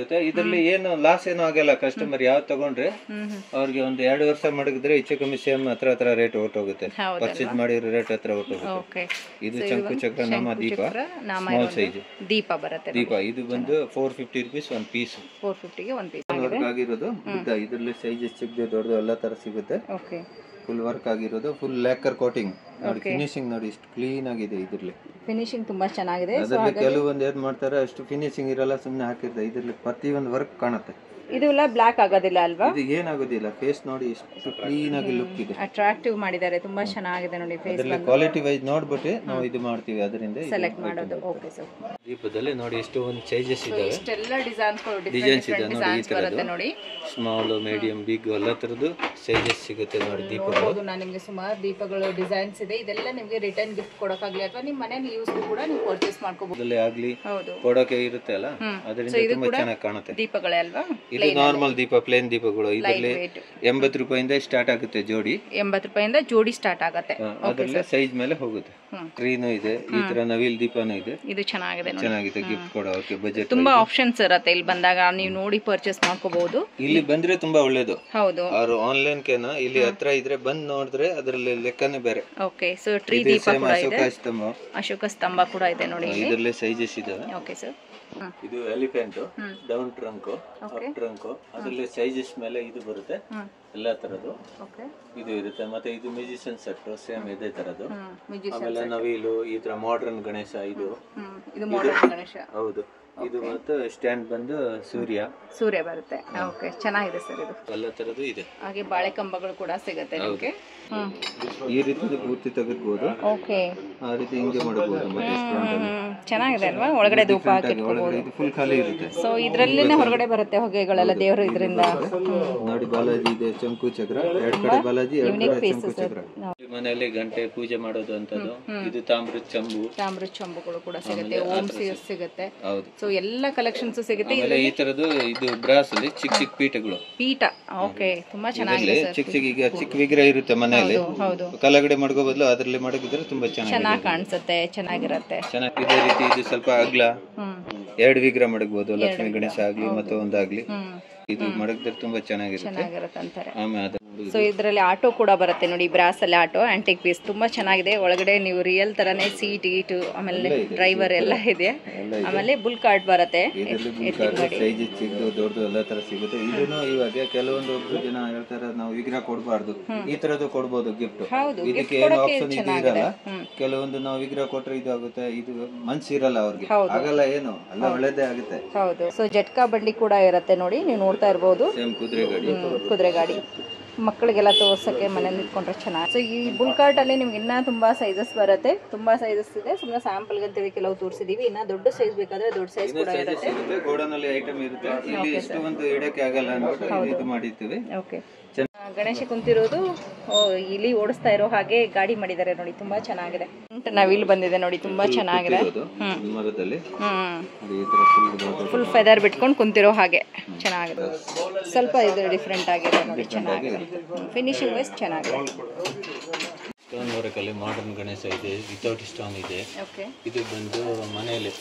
ಇದರಲ್ಲಿ ಏನು ಲಾಸ್ ಏನು ಆಗಲ್ಲ. ಕಸ್ಟಮರ್ ಯಾವ್ದು ತಗೊಂಡ್ರೆ ಅವ್ರಿಗೆ ಒಂದು 2 ವರ್ಷ ಮಡಗಿದ್ರೆ ಹೆಚ್ಚು ಕಮ್ಮಿ ಸೇಮ್ ಹತ್ರ ರೇಟ್ ಹೊರಟೋಗುತ್ತೆ. ಪರ್ಚೇಸ್ ಮಾಡಿರೋ ರೇಟ್ ಹತ್ರ ಹೊರಟೋಗುತ್ತೆ. ಇದು ಶಂಕು ಚಕ್ರ ನಾಮ ದೀಪ, ಸ್ಮಾಲ್ ಸೈಜ್ ದೀಪ ಬರುತ್ತೆ. ದೀಪ ಇದು ಬಂದು 450 rupees 1 ಪೀಸ್. 450 ಗೆ 1 ಪೀಸ್ ವರ್ಕ್ ಆಗಿರೋದು. ಇದರಲ್ಲಿ ಸೈಜಸ್ ಚಿಕ್ಕದು ದೊಡ್ಡದು ಎಲ್ಲ ತರ ಸಿಗುತ್ತೆ. ಓಕೆ, ಫುಲ್ ವರ್ಕ್ ಆಗಿರೋದು. ಫುಲ್ ಲ್ಯಾಕರ್ ಕೋಟಿಂಗ್ ನೋಡಿ. ಫಿನಿಶಿಂಗ್ ನೋಡಿ ಎಷ್ಟು ಕ್ಲೀನ್ ಆಗಿದೆ. ಇದರಲ್ಲಿ ಫಿನಿಶಿಂಗ್ ತುಂಬಾ ಚೆನ್ನಾಗಿದೆ. ಅದರಲ್ಲಿ ಕೆಲವೊಂದು ಏನ್ ಮಾಡ್ತಾರೆ, ಅಷ್ಟು ಫಿನಿಶಿಂಗ್ ಇರಲ್ಲ, ಸುಮ್ಮನೆ ಹಾಕಿರ್ತಾರೆ. ಇದರಲ್ಲಿ ಪ್ರತಿಯೊಂದು ವರ್ಕ್ ಕಾಣುತ್ತೆ. ಇದೆಲ್ಲ ಬ್ಲಾಕ್ ಆಗೋದಿಲ್ಲ ಅಲ್ವಾ? ಇದು ಏನಾಗೋದಿಲ್ಲ. ಫೇಸ್ ನೋಡಿ ಎಷ್ಟು ಕ್ಲೀನ್ ಆಗಿ ಲುಕ್ ಇದೆ. ಅಟ್ರಾಕ್ಟಿವ್ ಮಾಡಿದ್ದಾರೆ, ತುಂಬಾ ಚೆನ್ನಾಗಿದೆ ನೋಡಿ. ಫೇಸ್ ಕ್ವಾಲಿಟಿ ವೈಸ್ ನೋಡ್ಬಿಟ್ಟು ನಾವು ಇದು ಮಾಡ್ತೀವಿ, ಅದರಿಂದ ಸೆಲೆಕ್ಟ್ ಮಾಡೋದು. Okay sir. ದೀಪದಲ್ಲಿ ನೋಡಿ ಎಷ್ಟು ಒಂದು ಸೈಜಸ್ ಇದಾವೆ, ಇಷ್ಟೆಲ್ಲ ಡಿಸೈನ್ಸ್ಗಳು ಡಿಸೈನ್ಸ್ ಇದೆ ನೋಡಿ. ಈ ಬರುತ್ತೆ ನೋಡಿ, ಸ್ಮಾಲ್ ಮೀಡಿಯಂ ಬಿಗ್ ಎಲ್ಲ ತರದ್ದು ಸೈಜಸ್ ಸಿಗುತ್ತೆ ನೋಡಿ ದೀಪಗಳು. ನಾನು ನಿಮಗೆ ಸುಮಾರು ದೀಪಗಳು ಡಿಸೈನ್ಸ್ ಇದೆ. ಇದೆಲ್ಲ ನಿಮಗೆ ರಿಟರ್ನ್ ಗಿಫ್ಟ್ ಕೊಡೋಕ್ಕಾಗಲಿ ಅಥವಾ ನಿಮ್ಮ ಮನೇಲಿ ಯೂಸ್ ಕೂಡ ನೀವು ಪರ್ಚೇಸ್ ಮಾಡ್ಕೋಬಹುದು. ಆಗ್ಲಿ ಹೌದು, ಕೊಡೋಕೆ ಇರುತ್ತೆ ಅಲ್ಲ, ಅದರಿಂದ ತುಂಬಾ ಚೆನ್ನಾಗಿ ಕಾಣುತ್ತೆ. ದೀಪಗಳೇ ಅಲ್ವಾ? ಇದು ನಾರ್ಮಲ್ ದೀಪ, ಪ್ಲೇನ್ ದೀಪಗಳು. ಇದರಲ್ಲಿ 80 ರೂಪಾಯಿಂದ ಸ್ಟಾರ್ಟ್ ಆಗುತ್ತೆ ಜೋಡಿ. 80 ರೂಪಾಯಿಂದ ಜೋಡಿ ಸ್ಟಾರ್ಟ್ ಆಗುತ್ತೆ. ಅದರಲ್ಲಿ ಸೈಜ್ ಮೇಲೆ ಹೋಗುತ್ತೆ. ಟ್ರೀನು ಇದೆ, ಈ ತರ ನವಿಲ್ ದೀಪನೂ ಇದೆ. ಇದು ಚೆನ್ನಾಗಿದೆ, ಚೆನ್ನಾಗಿದೆ ಗಿಫ್ಟ್ ಕೊಡೋಕೆ. ಬಜೆಟ್ ತುಂಬಾ ಆಪ್ಷನ್ಸ್ ಇರುತ್ತೆ ಇಲ್ಲಿ ಬಂದಾಗ, ನೀವು ನೋಡಿ ಪರ್ಚೇಸ್ ಮಾಡ್ಕೋಬಹುದು. ಇಲ್ಲಿ ಬಂದ್ರೆ ತುಂಬಾ ಒಳ್ಳೇದು. ಹೌದು, ಅವರು ಆನ್ಲೈನ್ ಕೇನ ಇಲ್ಲಿ ಹತ್ರ ಇದ್ರೆ ಬಂದ್ ನೋಡಿದ್ರೆ ಅದರಲ್ಲಿ ಲೆಕ್ಕನೇ ಬೇರೆ. ಓಕೆ, ಸೊ ಟ್ರೀ ದೀಪ ಕೂಡ ಇದೆ, ಅಶೋಕ ಸ್ತಂಭ ಕೂಡ ಇದೆ ನೋಡಿ. ಇದರಲ್ಲಿ ಸೈಜಸ್ ಇದಾವೆ. ಓಕೆ ಸರ್, ಇದು elephant down trunk, up trunk. ಅದರಲ್ಲಿ ಸೈಜಸ್ ಮೇಲೆ ಇದು ಬರುತ್ತೆ ಎಲ್ಲಾ ತರದ್ದು. ಇದು ಇರುತ್ತೆ. ಮತ್ತೆ ಇದು ಮ್ಯೂಸಿಷಿಯನ್ ಸೆಟ್ ಸೇಮ್ ಇದೇ ತರದ್ದು. ಆಮೇಲೆ ನವಿಲು, ಈ ತರ ಮಾಡರ್ನ್ ಗಣೇಶ. ಇದು ಮಾಡರ್ನ್ ಗಣೇಶ, ಹೌದು. ಇದು ಮತ್ತೆ ಸ್ಟ್ಯಾಂಡ್ ಬಂದು ಸೂರ್ಯ ಬರುತ್ತೆ. ಓಕೆ, ಚೆನ್ನಾಗಿದೆ ಸರ್. ಇದು ಎಲ್ಲ ತರದ್ದು ಇದೆ. ಹಾಗೆ ಬಾಳೆ ಕಂಬಗಳು ಕೂಡ ಸಿಗುತ್ತೆ ನಿಮಗೆ. ಈ ರೀತಿ ಪೂರ್ತಿ ತೆಗೆದಬಹುದು. ಓಕೆ, ಆ ರೀತಿ ಹಿಂಗೆ ಮಾಡಬಹುದು. ಚೆನ್ನಾಗಿದೆ ಅಲ್ವಾ? ಒಳಗಡೆ ಧೂಪ ಹಾಕಿಟ್ಕೋಬಹುದು. ಇದು ಫುಲ್ ಖಾಲಿ ಇರುತ್ತೆ. ಸೊ ಇದರಲ್ಲಿನೇ ಹೊರಗಡೆ ಬರುತ್ತೆ ಹೊಗೆಗಳೆಲ್ಲ ದೇವರು ಇದರಿಂದ. ನೋಡಿ ಬಾಲಾಜಿ ಇದೆ, ಚಂಕು ಚಕ್ರ, ಎರಡು ಕಡೆ ಬಾಲಾಜಿ, ಎರಡು ಕಡೆ ಚಂಕು ಚಕ್ರ. ಮನೆಯಲ್ಲಿ ಗಂಟೆ ಪೂಜೆ ಮಾಡೋದು ಅಂತದ್ದು. ಇದು ತಾಮ್ರದ ಚಂಬುಗಳು ಕೂಡ ಸಿಗುತ್ತೆ. ಓಂ ಸಿಗುತ್ತೆ. ಹೌದು. ಸೊ ಎಲ್ಲ ಕಲೆಕ್ಷನ್ಸ್ ಸಿಗುತ್ತೆ. ಈ ತರದ್ದು ಇದು ಬ್ರಾಸ್ ಅಲ್ಲಿ ಚಿಕ್ಕ ಚಿಕ್ಕ ಪೀಠ. ಓಕೆ, ತುಂಬಾ ಚೆನ್ನಾಗಿದೆ. ಚಿಕ್ಕ ವಿಗ್ರಹ ಇರುತ್ತೆ ಮನೆಯಲ್ಲಿ, ಕೆಳಗಡೆ ಮಡಗೋ ಬದಲು ಅದರಲ್ಲಿ ಮಡಗಿದ್ರೆ ತುಂಬಾ ಚೆನ್ನಾಗಿ ಕಾಣಿಸುತ್ತೆ, ಚೆನ್ನಾಗಿರುತ್ತೆ. ಇದೇ ರೀತಿ ಇದು ಸ್ವಲ್ಪ ಅಗ್ಲ, 2 ವಿಗ್ರಹ ಮಡಗಬಹುದು. ಲಕ್ಷ್ಮೀ ಗಣೇಶ ಆಗ್ಲಿ ಮತ್ತೆ ಒಂದಾಗ್ಲಿ. ಇದು ಮಡಗಿದ್ರೆ ತುಂಬಾ ಚೆನ್ನಾಗಿರುತ್ತೆ ಅಂತಾರೆ. ಆಮೇಲೆ ಸೊ ಇದರಲ್ಲಿ ಆಟೋ ಕೂಡ ಬರುತ್ತೆ ನೋಡಿ, ಬ್ರಾಸ್ ಅಲ್ಲಿ ಆಟೋ, ಆಂಟಿಕ್ ಪೀಸ್, ತುಂಬಾ ಚೆನ್ನಾಗಿದೆ. ಒಳಗಡೆ ನೀವು ರಿಯಲ್ ತರನೇ ಸೀಟ್ ಗೀಟು, ಆಮೇಲೆ ಡ್ರೈವರ್ ಎಲ್ಲ ಇದೆ. ಆಮೇಲೆ ಬುಲ್ ಕಾರ್ಟ್ ಬರುತ್ತೆ. ಸೈಜ್ ಚಿಕ್ಕದು ದೊಡ್ಡದು ಎಲ್ಲ ತರ ಸಿಗುತ್ತೆ. ಇದನ್ನು ಇವಾಗ ಕೆಲವೊಂದು ಜನ ಹೇಳ್ತಾರೆ ನಾವು ವಿಗ್ರಹ ಕೊಡಬಾರ್ದು, ಈ ತರದ್ದು ಕೊಡ್ಬೋದು ಗಿಫ್ಟ್. ಇದಕ್ಕೆ ಏನು ಆಪ್ಷನ್ ಇದು ಇರಲ್ಲ. ಕೆಲವೊಂದು ನಾವು ವಿಗ್ರಹ ಕೊಟ್ರೆ ಇದು ಆಗುತ್ತೆ, ಇದು ಮನ್ಸಿರಲ್ಲ ಅವ್ರಿಗೆ, ಆಗಲ್ಲ, ಏನು ಎಲ್ಲ ಒಳ್ಳೇದೇ ಆಗುತ್ತೆ. ಹೌದು. ಸೊ ಜಟ್ಕಾ ಬಂಡಿ ಕೂಡ ಇರುತ್ತೆ ನೋಡಿ, ನೀವು ನೋಡ್ತಾ ಇರ್ಬೋದು. ಸೇಮ್ ಕುದುರೆ ಗಾಡಿ ಮಕ್ಕಳಿಗೆಲ್ಲ ತೋರ್ಸಕ್ಕೆ ಮನೇಲಿ ಇಟ್ಕೊಂಡ್ರೆ ಚೆನ್ನಾಗಿ. ಸೊ ಈ ಬುಲ್ ಕಾರ್ಟ್ ಅಲ್ಲಿ ನಿಮ್ಗೆ ಇನ್ನೂ ತುಂಬಾ ಸೈಜಸ್ ಬರುತ್ತೆ, ತುಂಬಾ ಸೈಜಸ್ ಇದೆ. ಸುಮ್ಮನೆ ಸ್ಯಾಂಪಲ್ ಅಂತೇಳಿ ಕೆಲವು ತೋರಿಸಿದೀವಿ. ಇನ್ನ ದೊಡ್ಡ ಸೈಜ್ ಬೇಕಾದ್ರೆ ದೊಡ್ಡ ಸೈಜ್ ಕೂಡ ಇರುತ್ತೆ. ಗೋಡನಲ್ಲಿ ಐಟಮ್ ಇರುತ್ತೆ, ಇಲ್ಲಿ ಎಷ್ಟು ಒಂದು ಇಡಕ್ಕೆ ಆಗಲ್ಲ ಅನ್ಬಿಟ್ಟು ಇದು ಮಾಡಿರ್ತೀವಿ. ಓಕೆ, ಗಣೇಶ ಕುಂತಿರೋದು ಇಲ್ಲಿ ಓಡಿಸ್ತಾ ಇರೋ ಹಾಗೆ ಗಾಡಿ ಮಾಡಿದ್ದಾರೆ ನೋಡಿ, ತುಂಬಾ ಚೆನ್ನಾಗಿದೆ. ನವಿಲ್ ಬಂದಿದೆ ನೋಡಿ, ತುಂಬಾ ಚೆನ್ನಾಗಿದೆ. ಫುಲ್ ಫೆದರ್ ಬಿಟ್ಕೊಂಡು ಕುಂತಿರೋ ಹಾಗೆ ಚೆನ್ನಾಗಿದೆ. ಸ್ವಲ್ಪ ಇದು ಡಿಫ್ರೆಂಟ್ ಆಗಿದೆ ನೋಡಿ, ಚೆನ್ನಾಗಿದೆ. ಫಿನಿಶಿಂಗ್ ವೈಸ್ ಚೆನ್ನಾಗಿದೆ. ಸ್ಟೋನ್ ವರ್ಕ್ ಅಲ್ಲಿ ಮಾಡರ್ನ್ ಗಣೇಶ ಇದೆ, ವಿತೌಟ್ ಸ್ಟೋನ್ ಇದೆ. ಇದು ಬಂದು ಮನೆಯಲ್ಲಿ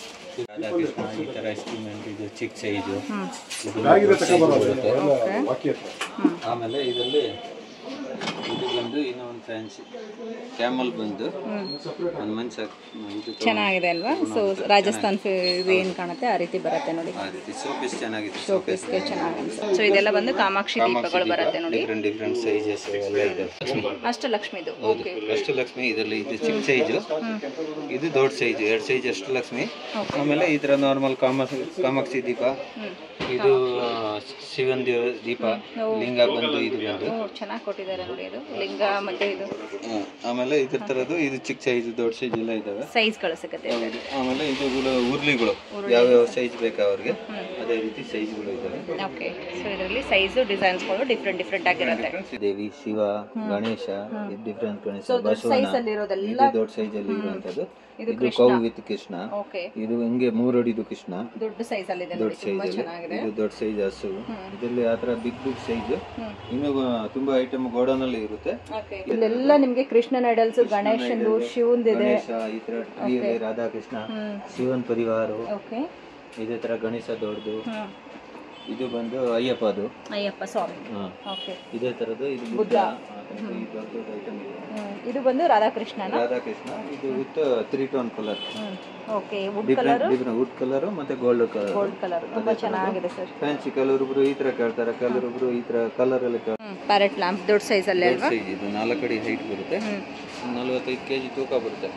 ರಾಧಾಕೃಷ್ಣ ಈ ತರ ಎಸ್ಟಿಮೆಂಟ್. ಇದು ಚಿಕ್ಕ ಸೈಜು, ಆಮೇಲೆ ಇದರಲ್ಲಿ ಇದು ಬಂದು ಇನ್ನೂ ಒಂದು ಫ್ಯಾನ್ಸಿ ಕ್ಯಾಮಲ್ ಬಂದು ಒಂದು ಮನುಷ್ಯ ಚೆನ್ನಾಗಿದೆ ಅಲ್ವಾ? ಸೊ ರಾಜಸ್ಥಾನ್ ಇದು ಏನು ಕಾಣುತ್ತೆ ಆ ರೀತಿ ಬರುತ್ತೆ ನೋಡಿ. ಆ ರೀತಿ ಶೋಪೀಸ್ ಚೆನ್ನಾಗಿದೆ, ಶೋಪೀಸ್ಗೆ ಚೆನ್ನಾಗಿ ಅನ್ಸುತ್ತೆ. ಸೊ ಇದೆಲ್ಲ ಬಂದು ಕಾಮಾಕ್ಷಿ ದೀಪಗಳು ಬರುತ್ತೆ ನೋಡಿ, ಡಿಫ್ರೆಂಟ್ ಸೈಜಸ್ ಎಲ್ಲ ಇದೆ. ಅಷ್ಟಲಕ್ಷ್ಮಿದು. ಓಕೆ, ಅಷ್ಟಲಕ್ಷ್ಮಿ. ಇದರಲ್ಲಿ ಇದು ಚಿಕ್ಕ ಸೈಜು, ಇದು ದೊಡ್ಡ ಸೈಜು, 2 ಸೈಜ್ ಅಷ್ಟಲಕ್ಷ್ಮಿ. ಆಮೇಲೆ ಈ ಥರ ನಾರ್ಮಲ್ ಕಾಮಾಕ್ಷಿ ದೀಪ, ಇದು ಶಿವನ್ ದೀಪ, ಲಿಂಗ ಬಂದು ಇದು ಬಂದು ಚೆನ್ನಾಗಿ ಕೊಟ್ಟಿದ್ದಾರೆ ನೋಡಿ. ಇದು ಲಿಂಗ ಮತ್ತೆ ಇದು. ಆಮೇಲೆ ಇದ್ರ ತರದ್ದು ಇದು ಚಿಕ್ಕ ಸೈಜ್ ದೊಡ್ಡ ಸೈಜ್ ಎಲ್ಲ ಇದಾವೆ, ಸೈಜ್ಗಳು ಸಿಗುತ್ತೆ. ಆಮೇಲೆ ಇದು ಉರ್ಲಿಗಳು ಯಾವ್ಯಾವ ಸೈಜ್ ಬೇಕಾ ಅವ್ರಿಗೆ ಅದೇ ರೀತಿ ಸೈಜ್ಗಳು ಇದಾವೆ. ಓಕೆ, ಸೊ ಇದರಲ್ಲಿ ಸೈಜ್ ಡಿಸೈನ್ಸ್ಗಳು ಡಿಫ್ರೆಂಟ್ ಆಗಿರುತ್ತೆ. ದೇವಿ, ಶಿವ, ಗಣೇಶ, ಡಿಫ್ರೆಂಟ್ ಗಣೇಶ, ಬಸವಣ್ಣ, ಇದು ದೊಡ್ಡ ಸೈಜ್ ಅಲ್ಲಿ ಇರುವಂತದ್ದು. ಇದು ಕೌ ವಿತ್ ಕೃಷ್ಣ. ಇದು ಹಿಂಗೆ 3 ಅಡಿದು ಕೃಷ್ಣ, ದೊಡ್ಡ ಸೈಜ್ ಅಲ್ಲಿ ಇದೆ, ದೊಡ್ಡ ಸೈಜ್ ಅಲ್ಲಿ. ಇದು ದೊಡ್ಡ ಸೈಜ್ ಹಸು. ಇದರಲ್ಲಿ ಆ ತರ ಬಿಗ್ ಸೈಜ್ ಇನ್ನು ತುಂಬಾ ಐಟಮ್ ಗೋಡನ್ ಅಲ್ಲಿ ಇರುತ್ತೆ. ಇಲ್ಲೆಲ್ಲ ನಿಮ್ಗೆ ಕೃಷ್ಣನ್ ಐಡಲ್ಸ್, ಗಣೇಶಂದು, ಶಿವಂದಿದೆ, ಈ ತರ ರಾಧಾಕೃಷ್ಣ, ಶಿವನ್ ಪರಿವಾರ, ಇದೇ ತರ ಗಣೇಶ ದೊಡ್ಡದು. ಇದು ಬಂದು ಅಯ್ಯಪ್ಪ ಸ್ವಾಮಿ. ಇದೇ ತರದ್ದು ಇದು ಬುದ್ಧ. ಇದು ಬಂದು ರಾಧಾಕೃಷ್ಣ. ಇದು with 3 tone colour. Okay, wood colour ಮತ್ತೆ ಗೋಲ್ಡ್ ಕಲರ್ ತುಂಬಾ ಚೆನ್ನಾಗಿದೆ ಸರ್. ಫ್ಯಾನ್ಸಿ ಕೆಲವೊಬ್ರು ಈ ತರ ಕೇಳ್ತಾರೆ, ಕೆಲವೊಬ್ರು ಈ ತರ ಕಲರ್ ಅಲ್ಲಿ ಕೇಳ್ತಾರೆ. ಪ್ಯಾರೆಟ್ ಲ್ಯಾಂಪ್ ದೊಡ್ಡ ಸೈಜ್ ಅಲ್ಲಿ ಅಲ್ವಾ? ಇದು 4 ಅಡಿ ಹೈಟ್ ಬರುತ್ತೆ, 45 kg ತೂಕ ಬರುತ್ತೆ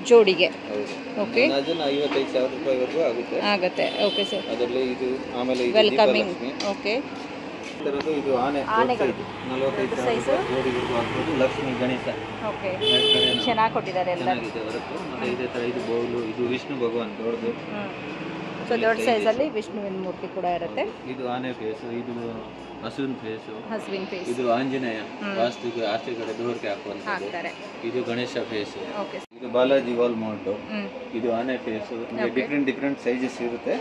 ಜೋಡಿಗೆ. ಓಕೆ, ಅದನ್ನ 55,000 ರೂಪಾಯಿವರೆಗೂ ಆಗುತ್ತೆ. Okay sir. ಅದರಲ್ಲಿ ಇದು ಆಮೇಲೆ ವೆಲ್ಕಮಿಂಗ್. ಓಕೆ, ತರದ್ದು ಇದು ಆನೆ ಆನೆಗಳು 45 ಜೋಡಿವರೆಗೂ ಹಾಕ್ಬೋದು. ಲಕ್ಷ್ಮಿ ಗಣೇಶ ಓಕೆ ಚೆನ್ನಾಗಿ ಕೊಟ್ಟಿದ್ದಾರೆ ಎಲ್ಲ. ಚೆನ್ನಾಗಿದೆ ಹೊರತು. ಮತ್ತೆ ಇದೇ ತರ ಇದು ಬೌಲು, ಇದು ವಿಷ್ಣು ಭಗವಾನ್ ದೊಡ್ಡದು. ಸೊ ದೊಡ್ಡ ಸೈಜಲ್ಲಿ ವಿಷ್ಣುವಿನ ಮೂರ್ತಿ ಕೂಡ ಇರುತ್ತೆ. ಇದು ಆನೆ ಫೇಸ್, ಇದು ಹಸುವಿನ ಫೇಸ್, ಹಸುವಿನ ಫೇಸ್. ಇದು ಆಂಜನೇಯ ವಾಸ್ತುಗೆ ಆಚೆ ಕಡೆ ಡೋರ್ಗೆ ಹಾಕುವಂಥದ್ದು. ಇದು ಗಣೇಶ ಫೇಸ್. ಇದು ಬಾಲಾಜಿ ವಾಲ್ ಮೌಂಟ್. ಇದು ಆನೆ ಫೇಸ್. ಡಿಫ್ರೆಂಟ್ ಸೈಜಸ್ ಇರುತ್ತೆ.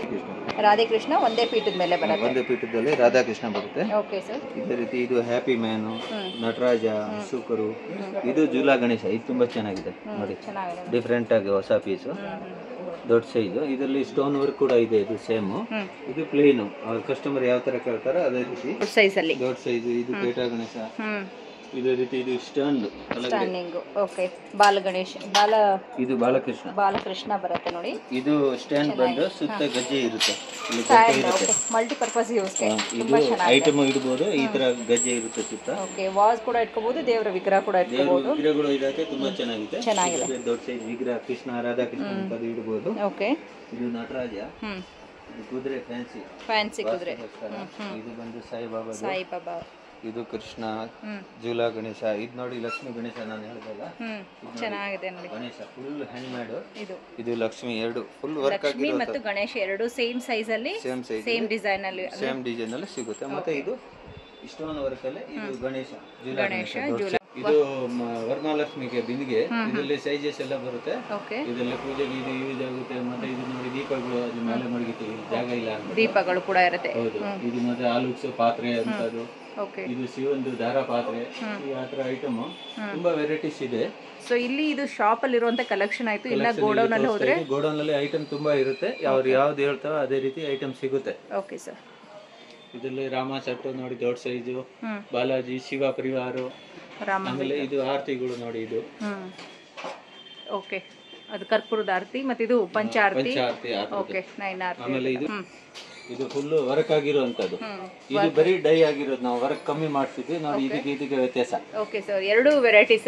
ರಾಧಾಕೃಷ್ಣ ಒಂದೇ ಪೀಠದ ಮೇಲೆ ಬರುತ್ತೆ. ಒಂದೇ ಪೀಠದಲ್ಲಿ ರಾಧಾಕೃಷ್ಣ ಬರುತ್ತೆ. Okay sir. ಇದೇ ರೀತಿ ಇದು ಹ್ಯಾಪಿ ಮ್ಯಾನು, ನಟರಾಜ, ಶುಕರು. ಇದು ಜೂಲಾ ಗಣೇಶ. ಇದು ತುಂಬಾ ಚೆನ್ನಾಗಿದೆ ನೋಡಿ, ಡಿಫ್ರೆಂಟ್ ಆಗಿ ಹೊಸ ಪೀಸು, ದೊಡ್ಡ ಸೈಜು. ಇದರಲ್ಲಿ ಸ್ಟೋನ್ ವರ್ಕ್ ಕೂಡ ಇದೆ. ಇದು ಸೇಮ್. ಇದು ಪ್ಲೇನ್. ಅವ್ರ ಕಸ್ಟಮರ್ ಯಾವ ತರ ಕೇಳ್ತಾರೋ ಅದೇ ರೀತಿ ದೊಡ್ಡ ಸೈಜು. ಇದು ಪೇಟ ಗಣೇಶ. ಇದೇ ರೀತಿ ಇದು ಸ್ಟ್ಯಾಂಡ್. ಓಕೆ ಬಾಲಗಣೇಶ, ಇದು ಬಾಲಕೃಷ್ಣ ಬರುತ್ತೆ ನೋಡಿ. ಇದು ಸ್ಟ್ಯಾಂಡ್ ಬಂದು ಸುತ್ತ ಗಜ್ಜೆ ಇರುತ್ತೆ. Multipurpose use. ಇದು ಐಟಮ್ ಇಡಬಹುದು. ಈ ತರ ಗಜ್ಜೆ ಇರುತ್ತೆ ಸುತ್ತ. ಓಕೆ ವಾಸ್ ಕೂಡ ಇಟ್ಕೋಬಹುದು, ದೇವರ ವಿಗ್ರಹ ಕೂಡ ಇಟ್ಕೋಬಹುದು. ವಿಗ್ರಹಗಳು ಇದಕ್ಕೆ ತುಂಬಾ ಚೆನ್ನಾಗಿದೆ. ದೊಡ್ಡ ಸೈಜ್ ವಿಗ್ರಹ ಕೃಷ್ಣ, ರಾಧಾಕೃಷ್ಣ ಅಂತ ಇಡಬಹುದು. ಓಕೆ ಇದು ನಟರಾಜ. ಇದು ಕುದುರೆ, ಫ್ಯಾನ್ಸಿ ಕುದುರೆ. ಇದು ಬಂದು ಸಾಯಿಬಾಬಾ. ಇದು ಕೃಷ್ಣ, ಜೂಲಾ ಗಣೇಶ. ಇದು ನೋಡಿ ಲಕ್ಷ್ಮಿ ಗಣೇಶ ನಾನು ಹೇಳಿದಲ್ಲ, ಚೆನ್ನಾಗಿದೆ ನೋಡಿ. Ganesha full hand made. ಇದು ಲಕ್ಷ್ಮಿ ಎರಡು ಫುಲ್ ವರ್ಕ್ ಆಗಿ ಮತ್ತು ಗಣೇಶ ಎರಡು ಸೇಮ್ ಸೈಜ್ ಅಲ್ಲಿ, ಸೇಮ್ ಡಿಸೈನ್ ಅಲ್ಲಿ ಸಿಗುತ್ತೆ. ಮತ್ತೆ ಇದು ಸ್ಟೋನ್ ವರ್ಕ್ ಅಲ್ಲಿ. ಇದು ಗಣೇಶ, ಜೂಲಾ. ಇದು ವರಮಹಾಲಕ್ಷ್ಮಿಗೆ ಬಿಂದಿಗೆ. ಇದರಲ್ಲಿ ಸೈಜಸ್ ಎಲ್ಲ ಬರುತ್ತೆ. ಇದರಲ್ಲಿ ಪೂಜೆಗೆ ಇದು ಯೂಸ್ ಆಗುತ್ತೆ. ಮತ್ತೆ ಇದು ನೋಡಿ ದೀಪಗಳು ಅದು ಮೇಲೆ ಮಡಗಿತೀವಿ, ಜಾಗ ಇಲ್ಲ ಅಂತ ದೀಪಗಳು ಕೂಡ ಇರುತ್ತೆ. ಹೌದು. ಇದು ಮತ್ತೆ ಆಲುಕ್ಸು ಪಾತ್ರೆ ಅಂತದ್ದು. ಇದು ಶಿವಂದು ದಾರ ಪಾತ್ರೆ. ಈ ಆತರ ಐಟಮ್ ತುಂಬಾ ವೆರೈಟೀಸ್ ಇದೆ. ಸೊ ಇಲ್ಲಿ ಇದು ಶಾಪ್ ಅಲ್ಲಿ ಇರುವಂತ ಕಲೆಕ್ಷನ್ ಆಯ್ತು. ಇನ್ನ ಗೋಡೌನ್ ಅಲ್ಲಿ ಹೋದ್ರೆ ಗೋಡೌನ್ ಅಲ್ಲಿ ಐಟಮ್ ತುಂಬಾ ಇರುತ್ತೆ. ಅವ್ರು ಯಾವ್ದು ಹೇಳ್ತಾರೋ ಅದೇ ರೀತಿ ಐಟಮ್ ಸಿಗುತ್ತೆ. Okay sir. ಇದರಲ್ಲಿ ರಾಮ ಸೆಟ್ಟು ನೋಡಿ, ದೊಡ್ಡ ಸೈಜು. ಬಾಲಾಜಿ, ಶಿವ ಪರಿವಾರ. ಆಮೇಲೆ ಇದು ಆರತಿಗಳು ನೋಡಿ. ಇದು ಓಕೆ, ಅದು ಕರ್ಪೂರದ ಆರತಿ ಮತ್ತೆ ಇದು ಪಂಚಾರತಿ. ಓಕೆ, 9 ಆರತಿ. ಆಮೇಲೆ ಇದು ಫುಲ್ ವರ್ಕ್ ಆಗಿರುವಂತದ್ದು. ಇದು ಬರೀ ಡೈ ಆಗಿರೋದು. ನಾವು ವರ್ಕ್ ಕಮ್ಮಿ ಮಾಡ್ತಿದ್ವಿ ನೋಡಿ. ಇದಕ್ಕೆ ವ್ಯತ್ಯಾಸ. ಓಕೆ ಸರ್, ಎರಡು ವೆರೈಟೀಸ್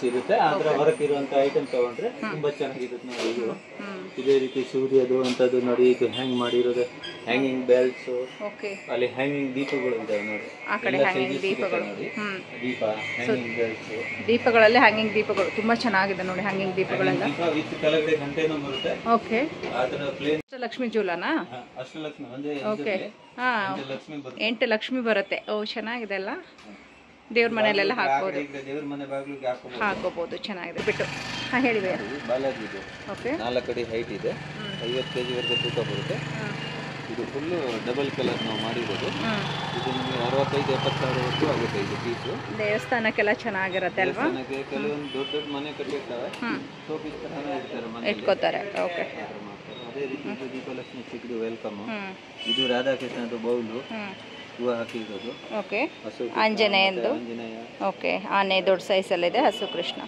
ಇರುತ್ತೆ. ಆದ್ರೆ ವರ್ಕ್ ಇರುವಂತ ಐಟಮ್ ತಗೊಂಡ್ರೆ ತುಂಬಾ ಚೆನ್ನಾಗಿರುತ್ತೆ ನೋಡಿ. ಇದು ಇದೇ ರೀತಿ ಸೂರ್ಯದು ಅಂತದ್ದು ನೋಡಿ. ಇದು ಹ್ಯಾಂಗ್ ಮಾಡಿರೋದು ಹ್ಯಾಂಗಿಂಗ್ ಬೆಲ್ಟ್ಸ್. ಅಲ್ಲಿ ಹ್ಯಾಂಗಿಂಗ್ ದೀಪಗಳು ಇದಾವೆ ನೋಡಿ. ಆ ಕಡೆ ಹ್ಯಾಂಗಿಂಗ್ ದೀಪಗಳು ನೋಡಿ. ದೀಪ, ಹ್ಯಾಂಗಿಂಗ್ ಬೆಲ್ಟ್ಸ್. ದೀಪಗಳಲ್ಲಿ ಹ್ಯಾಂಗಿಂಗ್ ದೀಪಗಳು ತುಂಬಾ ಚೆನ್ನಾಗಿದೆ ನೋಡಿ. ಹ್ಯಾಂಗಿಂಗ್ ದೀಪಗಳೆಲ್ಲ ವಿತ್ ಕೆಳಗಡೆ ಗಂಟೆನೂ ಬರುತ್ತೆ. ಓಕೆ, ಆತರ ಪ್ಲೇನ್ ಲಕ್ಷ್ಮಿ ಜೂಲಾನಾ? ಅಷ್ಟಲಕ್ಷ್ಮಿ ಒಂದೇ. ಓಕೆ, 8 ಲಕ್ಷ್ಮಿ ಬರುತ್ತೆ. ಓ ಚೆನ್ನಾಗಿದೆ ಅಲ್ಲ. ದೇವ್ರ ಮನೆಯಲ್ಲೆಲ್ಲ ಹಾಕ್ಬೋದು. ದೇವ್ರ ಮನೆ ಬಾಗಿಲಿಗೆ ಹಾಕೋಬಹುದು. ಚೆನ್ನಾಗಿದೆ. ಬಿಟ್ಟು ಹೇಳಿ. ಬಾಲಾಜಿ ಇದು 4 ಅಡಿ ಹೈಟ್ ಇದೆ. 50 kg ವರೆಗೆ ತೂಕ ಬರುತ್ತೆ. ಇದು ಫುಲ್ ಡಬಲ್ ಕಲರ್ ನಾವು ಮಾಡಿರೋದು. ಇದು ನಿಮಗೆ 65-70 ಸಾವಿರವರೆಗೂ ಆಗುತ್ತೆ ಇದು ಪೀಸು. ದೇವಸ್ಥಾನಕ್ಕೆಲ್ಲ ಚೆನ್ನಾಗಿರುತ್ತೆ ಅಲ್ವಾ? ಕೆಲವೊಂದು ದೊಡ್ಡ ಮನೆ ಕಟ್ಟಿರ್ತಾರೆ, ಶೋಪೀಸ್ ತರನೇ ಇರ್ತಾರೆ, ಮನೆ ಇಟ್ಕೋತಾರೆ. ಓಕೆ, ಅದೇ ರೀತಿ ಇದು ದೀಪಲಕ್ಷ್ಮಿ ಸಿಕ್ಕಿದ್ದು ವೆಲ್ಕಮ್. ಇದು ರಾಧಾಕೃಷ್ಣದು ಬೌಲು ಹೂವು ಹಾಕಿರೋದು. ಓಕೆ, ಆಂಜನೇಯಂದು. ಓಕೆ, ಆನೆ ದೊಡ್ಡ ಸೈಜಲ್ಲಿದೆ. ಹಸು ಕೃಷ್ಣ.